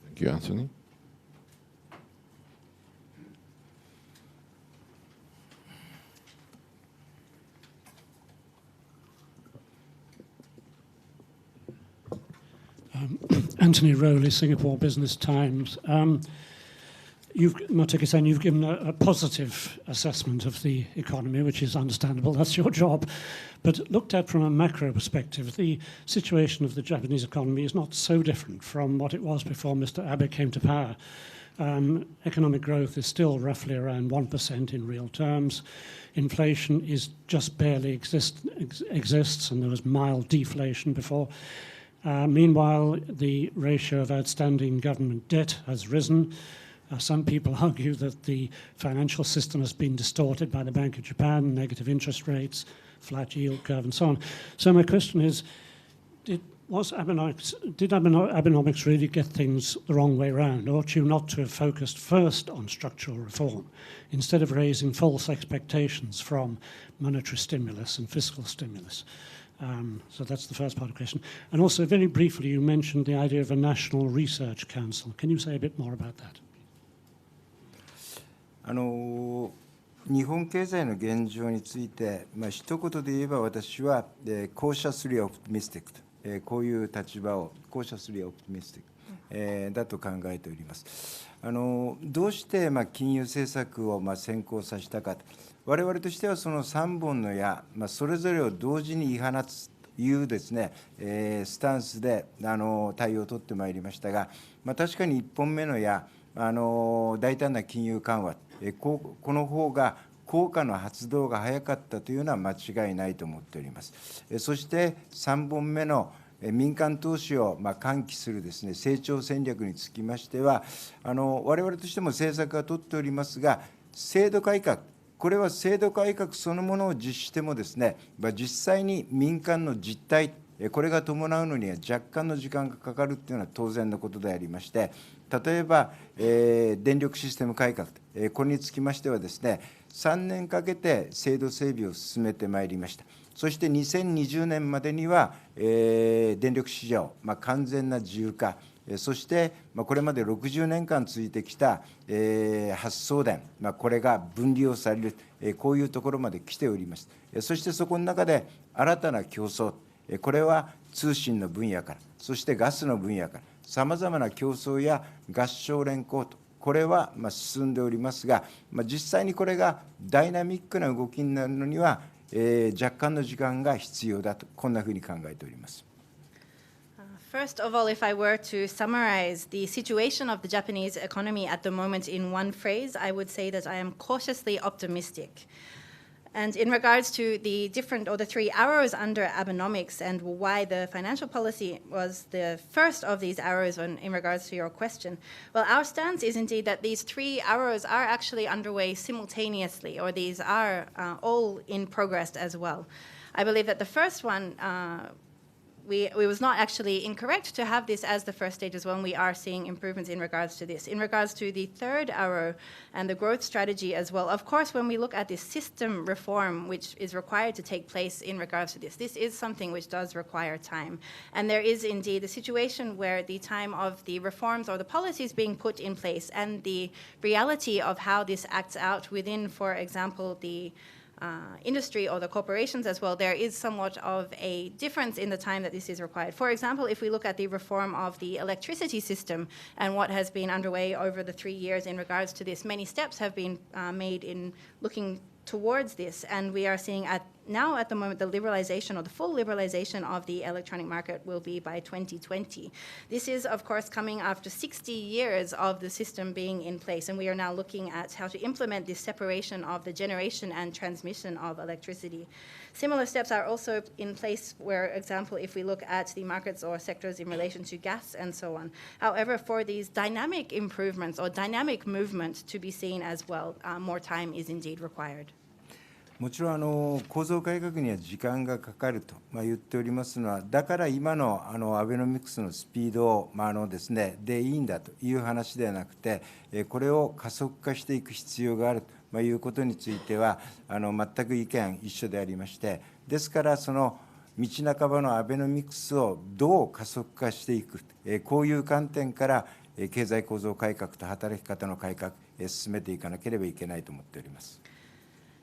Thank you, Anthony. Anthony Rowley, Singapore Business Times. Motegi-san, you've given a positive assessment of the economy, which is understandable. That's your job. But looked at from a macro perspective, the situation of the Japanese economy is not so different from what it was before Mr. Abe came to power. Economic growth is still roughly around 1% in real terms. Inflation is just barely exists, and there was mild deflation before. Meanwhile, the ratio of outstanding government debt has risen. Some people argue that the financial system has been distorted by the Bank of Japan, negative interest rates, flat yield curve, and so on. So my question is, did Abenomics really get things the wrong way around? Ought you not to have focused first on structural reform instead of raising false expectations from monetary stimulus and fiscal stimulus? So that's the first part of the question. And also, very briefly, you mentioned the idea of a National Research Council. Can you say a bit more about that? 日本経済の現状について、一言で言えば私は、cautiously optimistic と、こういう立場を cautiously optimistic、だと考えております。どうして金融政策を先行させたかと、我々としてはその3本の矢、それぞれを同時に言い放つというですね、スタンスで対応を取ってまいりましたが、確かに1本目の矢、大胆な金融緩和、この方が効果の発動が早かったというのは間違いないと思っております。そして3本目の民間投資を喚起するですね、成長戦略につきましては、我々としても政策は取っておりますが、制度改革、これは制度改革そのものを実施してもですね、実際に民間の実態、これが伴うのには若干の時間がかかるというのは当然のことでありまして、例えば、電力システム改革、これにつきましてはですね、3年かけて制度整備を進めてまいりました。そして2020年までには、電力市場、完全な自由化、そしてこれまで60年間続いてきた発送電、これが分離をされる、こういうところまで来ております。そしてそこの中で新たな競争、これは通信の分野から、そしてガスの分野から、さまざまな競争や合唱連行と、これは進んでおりますが、実際にこれがダイナミックな動きになるのには、若干の時間が必要だと、こんなふうに考えております。First of all, if I were to summarize the situation of the Japanese economy at the moment in one phrase, I would say that I am cautiously optimistic. And in regards to the different or the three arrows under Abenomics and why the financial policy was the first of these arrows in regards to your question, well, our stance is indeed that these three arrows are actually underway simultaneously, or these are all in progress as well. I believe that the first one, we was not actually incorrect to have this as the first stage as well, and we are seeing improvements in regards to this. In regards to the third arrow and the growth strategy as well, of course, when we look at this system reform which is required to take place in regards to this is something which does require time. And there is indeed a situation where the time of the reforms or the policies being put in place and the reality of how this acts out within, for example, the industry or the corporations as well, there is somewhat of a difference in the time that this is required. For example, if we look at the reform of the electricity system and what has been underway over the 3 years in regards to this, many steps have been made in looking towards this, and we are seeing now at the moment the liberalization or the full liberalization of the electronic market will be by 2020. This is of course coming after 60 years of the system being in place, and we are now looking at how to implement this separation of the generation and transmission of electricity. Similar steps are also in place where, example, if we look at the markets or sectors in relation to gas and so on. However, for these dynamic improvements or dynamic movement to be seen as well, more time is indeed required. もちろん構造改革には時間がかかると言っておりますのは、だから今のアベノミクスのスピードをですね、でいいんだという話ではなくて、これを加速化していく必要があるということについては全く意見一緒でありまして、ですからその道半ばのアベノミクスをどう加速化していく、こういう観点から経済構造改革と働き方の改革進めていかなければいけないと思っております。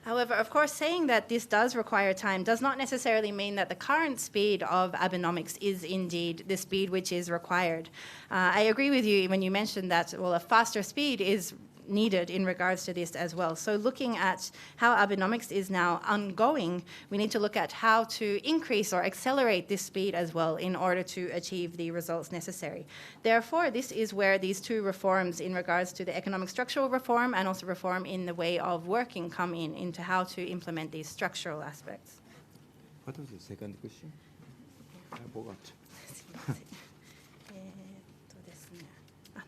However, of course, saying that this does require time does not necessarily mean that the current speed of Abenomics is indeed the speed which is required. I agree with you when you mentioned that, well, a faster speed is needed in regards to this as well. So looking at how Abenomics is now ongoing, we need to look at how to increase or accelerate this speed as well in order to achieve the results necessary. Therefore, this is where these two reforms in regards to the economic structural reform and also reform in the way of working come into how to implement these structural aspects. What was the second question? I forgot.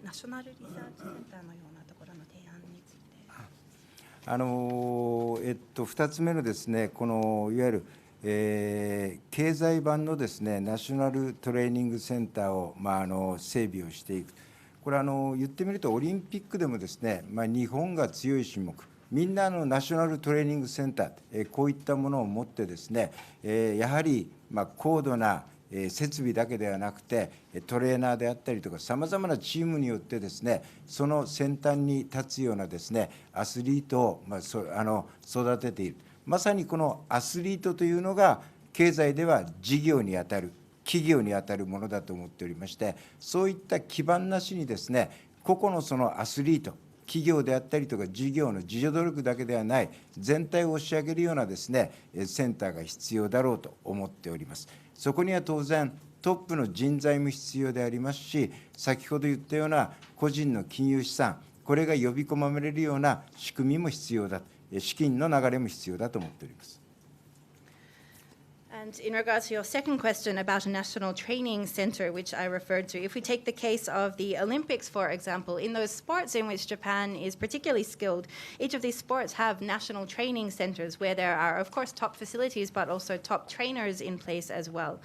ナショナルリサーチセンターのようなところの提案について。2つ目のですね、このいわゆる、経済版のですね、ナショナルトレーニングセンターを、整備をしていく。これ言ってみるとオリンピックでもですね、日本が強い種目、みんなナショナルトレーニングセンター、こういったものを持ってですね、やはり高度な設備だけではなくて、トレーナーであったりとか、さまざまなチームによってですね、その先端に立つようなですね、アスリートを育てている。まさにこのアスリートというのが、経済では事業にあたる、企業にあたるものだと思っておりまして、そういった基盤なしにですね、個々のそのアスリート、企業であったりとか事業の自助努力だけではない全体を押し上げるようなですねセンターが必要だろうと思っております。そこには当然トップの人材も必要でありますし、先ほど言ったような個人の金融資産、これが呼び込まれるような仕組みも必要だ、資金の流れも必要だと思っております。And in regards to your second question about a national training center, which I referred to, if we take the case of the Olympics, for example, in those sports in which Japan is particularly skilled, each of these sports have national training centers where there are, of course, top facilities, but also top trainers in place as well.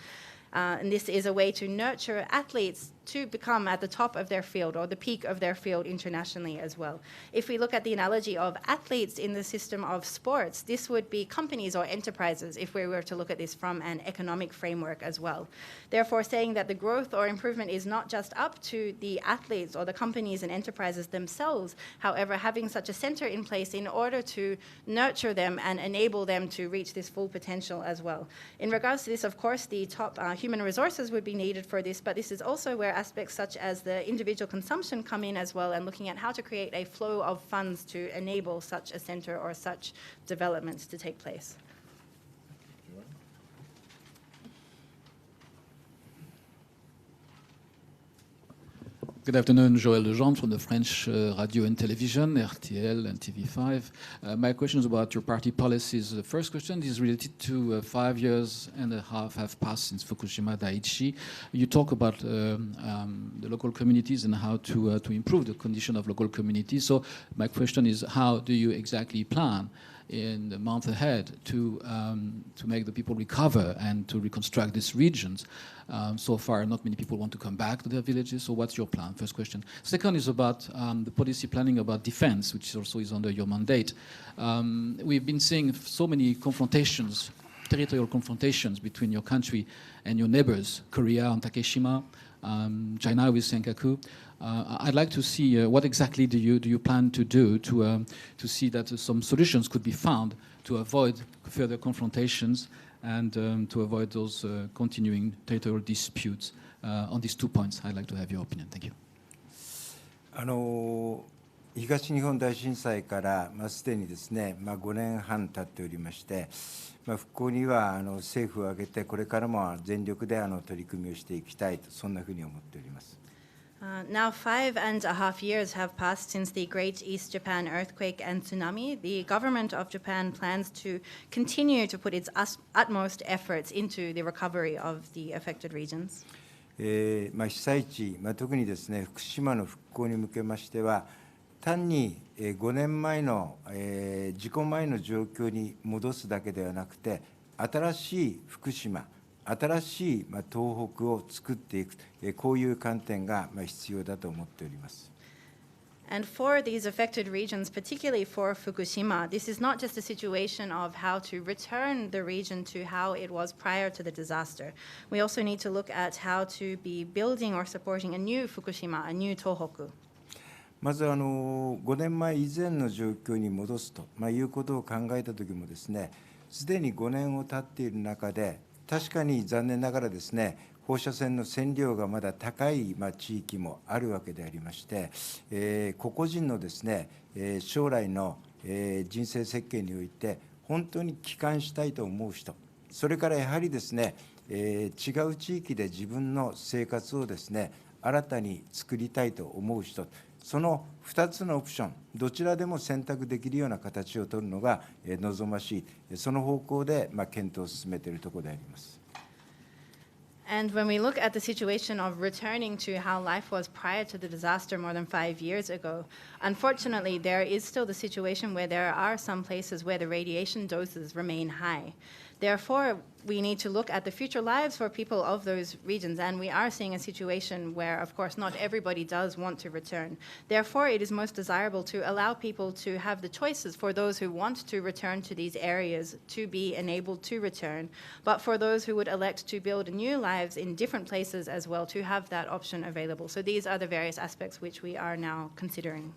And this is a way to nurture athletes to become at the top of their field or the peak of their field internationally as well. If we look at the analogy of athletes in the system of sports, this would be companies or enterprises if we were to look at this from an economic framework as well. Therefore, saying that the growth or improvement is not just up to the athletes or the companies and enterprises themselves, however, having such a center in place in order to nurture them and enable them to reach this full potential as well. In regards to this, of course, the top human resources would be needed for this, but this is also where aspects such as the individual consumption come in as well, and looking at how to create a flow of funds to enable such a center or such developments to take place. Good afternoon, Joël Legendre from the French radio and television, RTL and TV5. My question is about your party policies. The first question is related to 5 years and a half have passed since Fukushima Daiichi. You talk about the local communities and how to improve the condition of local communities. So my question is, how do you exactly plan in the month ahead to make the people recover and to reconstruct these regions? So far, not many people want to come back to their villages. So what's your plan? First question. Second is about the policy planning about defense, which also is under your mandate. We've been seeing so many confrontations, territorial confrontations between your country and your neighbors, Korea on Takeshima, China with Senkaku. I'd like to see what exactly do you plan to do to see that some solutions could be found to avoid further confrontations and to avoid those continuing territorial disputes. On these 2 points, I'd like to have your opinion. Thank you. 東日本大震災からすでにですね、5年半経っておりまして、復興には政府を挙げてこれからも全力で取り組みをしていきたいと、そんなふうに思っております。Now 5.5 years have passed since the Great East Japan earthquake and tsunami. The government of Japan plans to continue to put its utmost efforts into the recovery of the affected regions. 被災地、特にですね、福島の復興に向けましては、単に5年前の事故前の状況に戻すだけではなくて、新しい福島、新しい東北を作っていく、こういう観点が必要だと思っております。And for these affected regions, particularly for Fukushima, this is not just a situation of how to return the region to how it was prior to the disaster. We also need to look at how to be building or supporting a new Fukushima, a new Tohoku. まず5年前以前の状況に戻すということを考えたときもですね、すでに5年を経っている中で、確かに残念ながらですね、放射線の線量がまだ高い地域もあるわけでありまして、個々人のですね、将来の人生設計において本当に帰還したいと思う人、それからやはりですね、違う地域で自分の生活をですね、新たに作りたいと思う人、その2つのオプション、どちらでも選択できるような形を取るのが望ましい、その方向で検討を進めているところであります。And when we look at the situation of returning to how life was prior to the disaster more than 5 years ago, unfortunately, there is still the situation where there are some places where the radiation doses remain high. Therefore, we need to look at the future lives for people of those regions, and we are seeing a situation where, of course, not everybody does want to return. Therefore, it is most desirable to allow people to have the choices for those who want to return to these areas to be enabled to return, but for those who would elect to build new lives in different places as well, to have that option available. So these are the various aspects which we are now considering.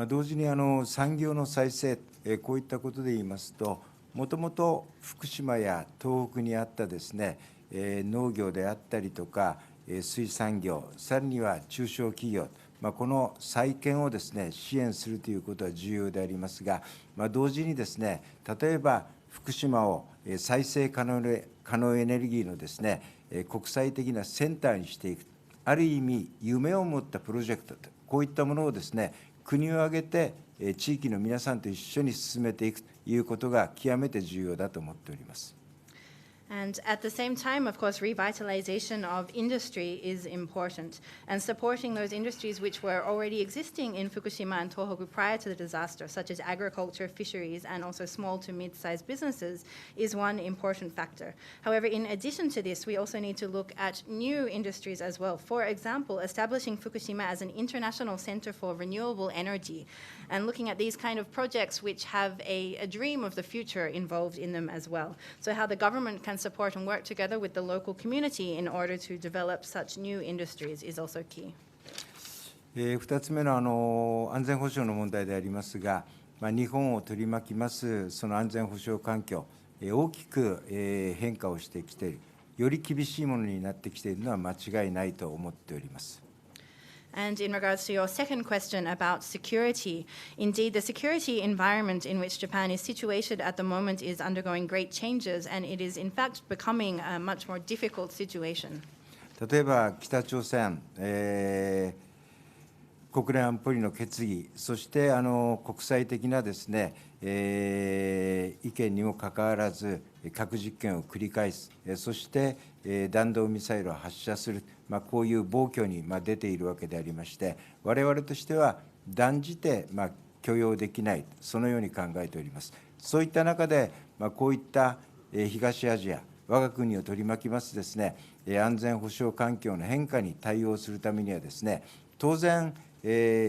同時に産業の再生、こういったことで言いますと、もともと福島や東北にあったですね、農業であったりとか、水産業、さらには中小企業、この再建をですね、支援するということは重要でありますが、同時にですね、例えば福島を再生可能エネルギーのですね、国際的なセンターにしていく、ある意味夢を持ったプロジェクト、こういったものをですね、国を挙げて地域の皆さんと一緒に進めていくということが極めて重要だと思っております。And at the same time, of course, revitalization of industry is important. And supporting those industries which were already existing in Fukushima and Tohoku prior to the disaster, such as agriculture, fisheries, and also small to mid-sized businesses, is one important factor. However, in addition to this, we also need to look at new industries as well. For example, establishing Fukushima as an international center for renewable energy, and looking at these kind of projects which have a dream of the future involved in them as well. So how the government can support and work together with the local community in order to develop such new industries is also key. 2つ目の安全保障の問題でありますが、日本を取り巻きますその安全保障環境、大きく変化をしてきている、より厳しいものになってきているのは間違いないと思っております。And in regards to your second question about security, indeed, the security environment in which Japan is situated at the moment is undergoing great changes, and it is in fact becoming a much more difficult situation. 例えば北朝鮮、国連安保理の決議、そして国際的なですね、意見にもかかわらず核実験を繰り返す、そして弾道ミサイルを発射する、こういう暴挙に出ているわけでありまして、我々としては断じて許容できない、そのように考えております。そういった中で、こういった東アジア、我が国を取り巻きますですね、安全保障環境の変化に対応するためにはですね、当然、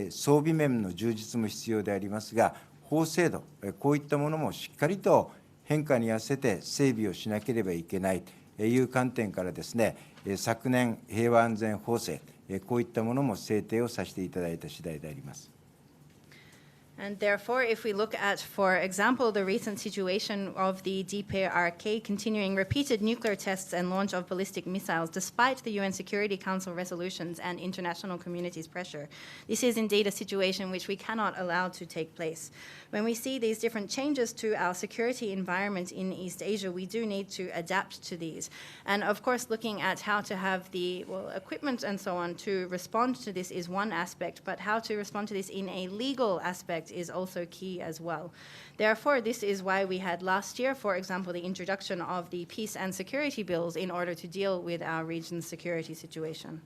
装備面の充実も必要でありますが、法制度、こういったものもしっかりと変化に合わせて整備をしなければいけないという観点からですね、昨年、平和安全法制、こういったものも制定をさせていただいた次第であります。And therefore, if we look at, for example, the recent situation of the DPRK continuing repeated nuclear tests and launch of ballistic missiles despite the UN Security Council resolutions and international community's pressure, this is indeed a situation which we cannot allow to take place. When we see these different changes to our security environment in East Asia, we do need to adapt to these. And of course, looking at how to have the equipment and so on to respond to this is one aspect, but how to respond to this in a legal aspect is also key as well. Therefore, this is why we had last year, for example, the introduction of the peace and security bills in order to deal with our region's security situation.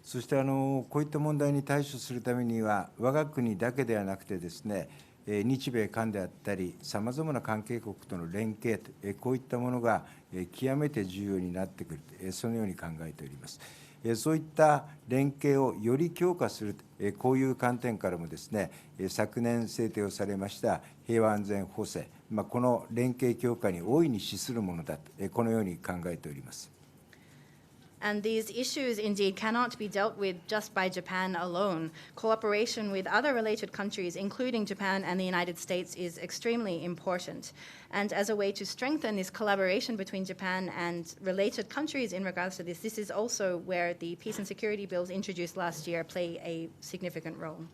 そしてこういった問題に対処するためには、我が国だけではなくてですね、日米韓であったり、さまざまな関係国との連携、こういったものが極めて重要になってくる、そのように考えております。そういった連携をより強化する、こういう観点からもですね、昨年制定をされました平和安全法制、この連携強化に大いに資するものだと、このように考えております。And these issues indeed cannot be dealt with just by Japan alone. Cooperation with other related countries, including Japan and the United States, is extremely important. And as a way to strengthen this collaboration between Japan and related countries in regards to this, this is also where the peace and security bills introduced last year play a significant role.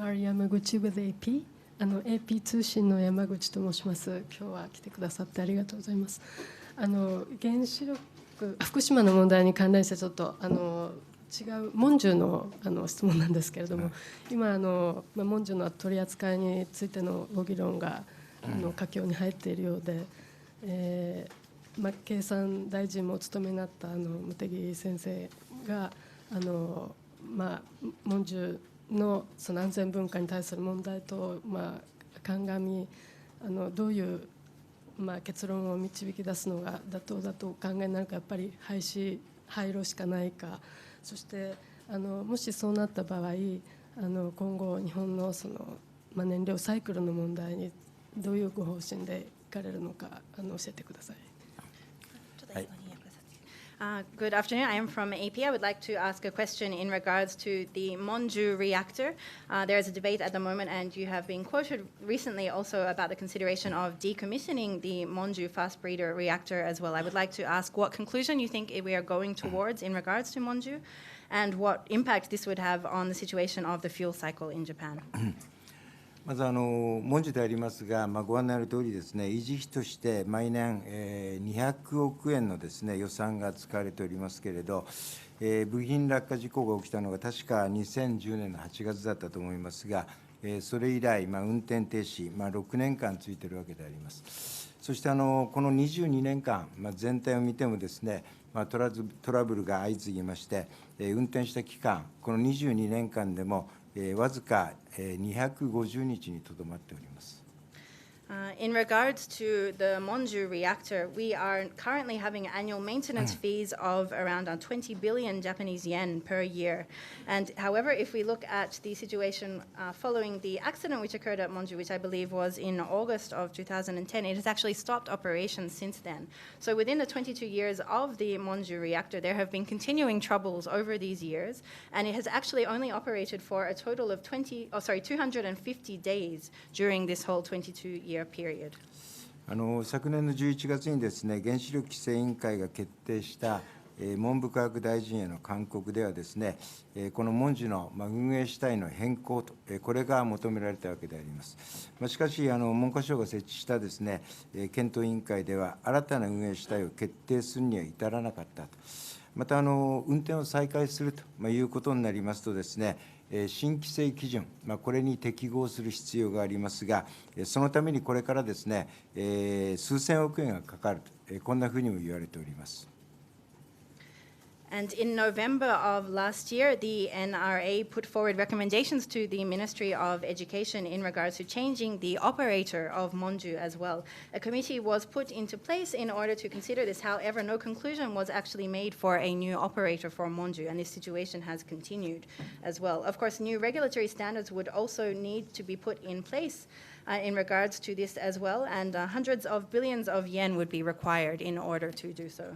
Yamaguchi with AP。AP 通信の山口と申します。今日は来てくださってありがとうございます。原子力、福島の問題に関連してちょっと違う文殊の質問なんですけれども、今文殊の取り扱いについてのご議論が佳境に入っているようで、経産大臣もお務めになった茂木先生が文殊のその安全文化に対する問題と鑑みどういう結論を導き出すのが妥当だとお考えになるか、やっぱり廃炉しかないか、そしてもしそうなった場合今後日本のその燃料サイクルの問題にどういうご方針でいかれるのか教えてください。Good afternoon. I am from AP. I would like to ask a question in regards to the Monju reactor. There is a debate at the moment, and you have been quoted recently also about the consideration of decommissioning the Monju fast breeder reactor as well. I would like to ask what conclusion you think we are going towards in regards to Monju, and what impact this would have on the situation of the fuel cycle in Japan. まず文字でありますが、ご案内の通りですね、維持費として毎年、200億円のですね予算が使われておりますけれど、部品落下事故が起きたのが確か2010年の8月だったと思いますが、それ以来、運転停止、6年間ついているわけであります。そしてこの22年間、全体を見てもですね、トラブルが相次ぎまして、運転した期間、この22年間でも、わずか250日にとどまっております。In regards to the Monju reactor, we are currently having annual maintenance fees of around 20 billion Japanese yen per year. And however, if we look at the situation following the accident which occurred at Monju, which I believe was in August of 2010, it has actually stopped operations since then. So within the 22 years of the Monju reactor, there have been continuing troubles over these years, and it has actually only operated for a total of 250 days during this whole 22-year period. 昨年の11月にですね、原子力規制委員会が決定した文部科学大臣への勧告ではですね、この文殊の運営主体の変更と、これが求められたわけであります。しかし文科省が設置したですね、検討委員会では新たな運営主体を決定するには至らなかったと。また運転を再開するということになりますとですね、新規制基準、これに適合する必要がありますが、そのためにこれからですね、数千億円がかかると、こんなふうにも言われております。And in November of last year, the NRA put forward recommendations to the Ministry of Education in regards to changing the operator of Monju as well. A committee was put into place in order to consider this. However, no conclusion was actually made for a new operator for Monju, and this situation has continued as well. Of course, new regulatory standards would also need to be put in place in regards to this as well, and hundreds of billions of yen would be required in order to do so.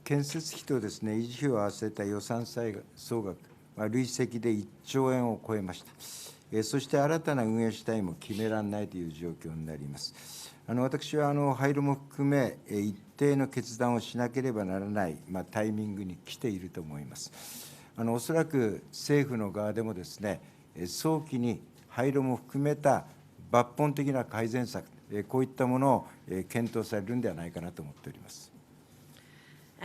建設費とですね、維持費を合わせた予算総額、累積で1兆円を超えました。そして新たな運営主体も決められないという状況になります。私は廃炉も含め、一定の決断をしなければならない、タイミングに来ていると思います。おそらく政府の側でもですね、早期に廃炉も含めた抜本的な改善策、こういったものを検討されるんではないかなと思っております。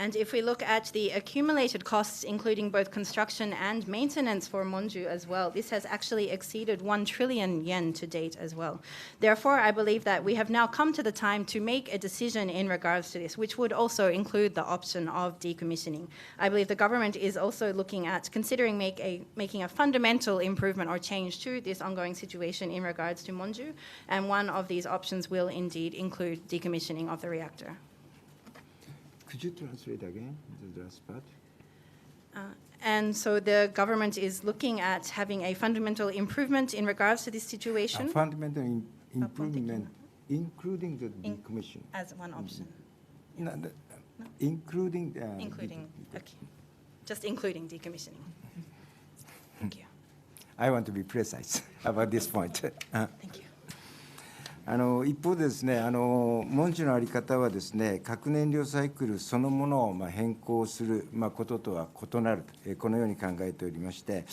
And if we look at the accumulated costs, including both construction and maintenance for Monju as well, this has actually exceeded 1 trillion yen to date as well. Therefore, I believe that we have now come to the time to make a decision in regards to this, which would also include the option of decommissioning. I believe the government is also looking at considering making a fundamental improvement or change to this ongoing situation in regards to Monju, and one of these options will indeed include decommissioning of the reactor. Could you translate again the last part? And so the government is looking at having a fundamental improvement in regards to this situation. A fundamental improvement, including the decommission. As one option. No, including. Including, okay. Just including decommissioning. Thank you. I want to be precise about this point. Thank you. 一方でですね、文殊の在り方はですね、核燃料サイクルそのものを変更することとは異なると、このように考えておりまして、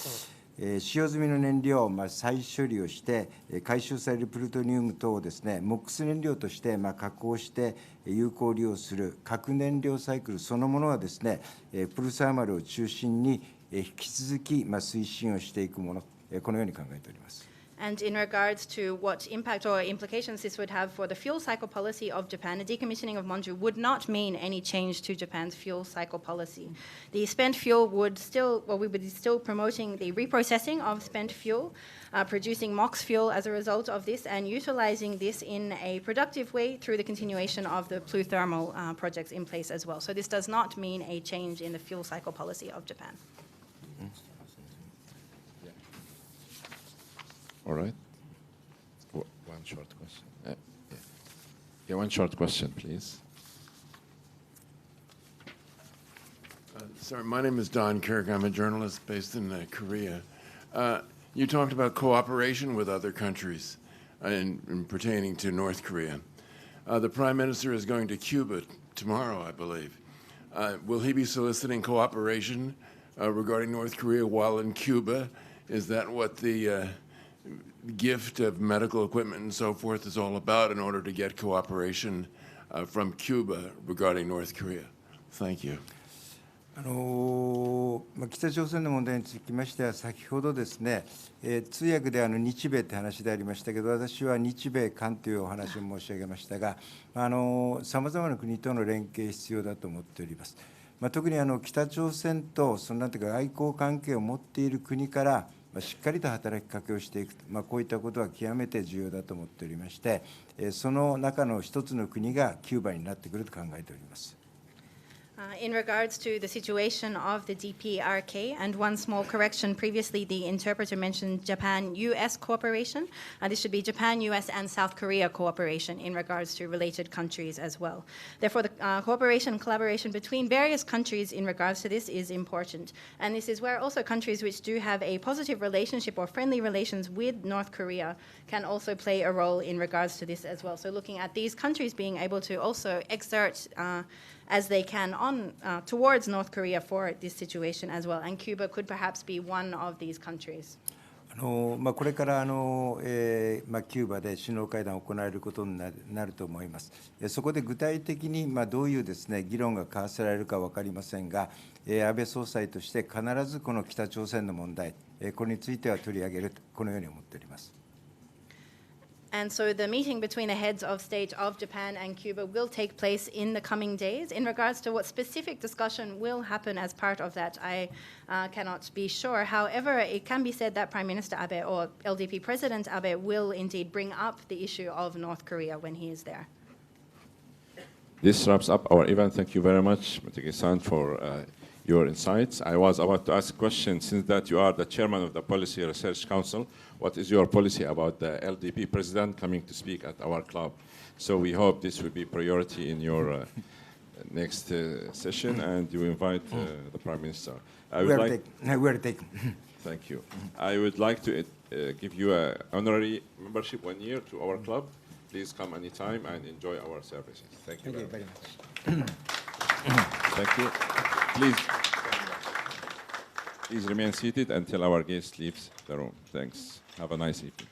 使用済みの燃料を再処理をして、回収されるプルトニウム等をですね、MOX燃料として加工して有効利用する核燃料サイクルそのものはですね、プルサーマルを中心に引き続き推進をしていくもの、このように考えております。And in regards to what impact or implications this would have for the fuel cycle policy of Japan, the decommissioning of Monju would not mean any change to Japan's fuel cycle policy. The spent fuel would still, well, we would be still promoting the reprocessing of spent fuel, producing MOX fuel as a result of this, and utilizing this in a productive way through the continuation of the blue thermal projects in place as well. So this does not mean a change in the fuel cycle policy of Japan. All right. One short question. Yeah, one short question, please. Sorry, my name is Don Kirk. I'm a journalist based in Korea. You talked about cooperation with other countries in pertaining to North Korea. The Prime Minister is going to Cuba tomorrow, I believe. Will he be soliciting cooperation regarding North Korea while in Cuba? Is that what the gift of medical equipment and so forth is all about in order to get cooperation from Cuba regarding North Korea? Thank you. 北朝鮮の問題につきましては、先ほどですね、通訳で日米って話でありましたけど、私は日米韓というお話を申し上げましたが、さまざまな国との連携必要だと思っております。特に北朝鮮となんていうか外交関係を持っている国からしっかりと働きかけをしていく、こういったことは極めて重要だと思っておりまして、その中の一つの国がキューバになってくると考えております。In regards to the situation of the DPRK, and one small correction, previously the interpreter mentioned Japan-US cooperation. This should be Japan, US, and South Korea cooperation in regards to related countries as well. Therefore, the cooperation and collaboration between various countries in regards to this is important. And this is where also countries which do have a positive relationship or friendly relations with North Korea can also play a role in regards to this as well. So looking at these countries being able to also exert as they can on towards North Korea for this situation as well. And Cuba could perhaps be one of these countries. これからキューバで首脳会談を行えることになると思います。そこで具体的にどういうですね、議論が交わせられるか分かりませんが、安倍総裁として必ずこの北朝鮮の問題、これについては取り上げると、このように思っております。And so the meeting between the heads of state of Japan and Cuba will take place in the coming days. In regards to what specific discussion will happen as part of that, I cannot be sure. However, it can be said that Prime Minister Abe or LDP President Abe will indeed bring up the issue of North Korea when he is there. This wraps up our event. Thank you very much, Motegi-san, for your insights. I was about to ask a question, since that you are the chairman of the Policy Research Council, what is your policy about the LDP president coming to speak at our club? So we hope this will be priority in your next session, and you invite the Prime Minister. We'll take. Thank you. I would like to give you an honorary membership 1 year to our club. Please come anytime and enjoy our services. Thank you very much. Thank you. Please remain seated until our guest leaves the room. Thanks. Have a nice evening.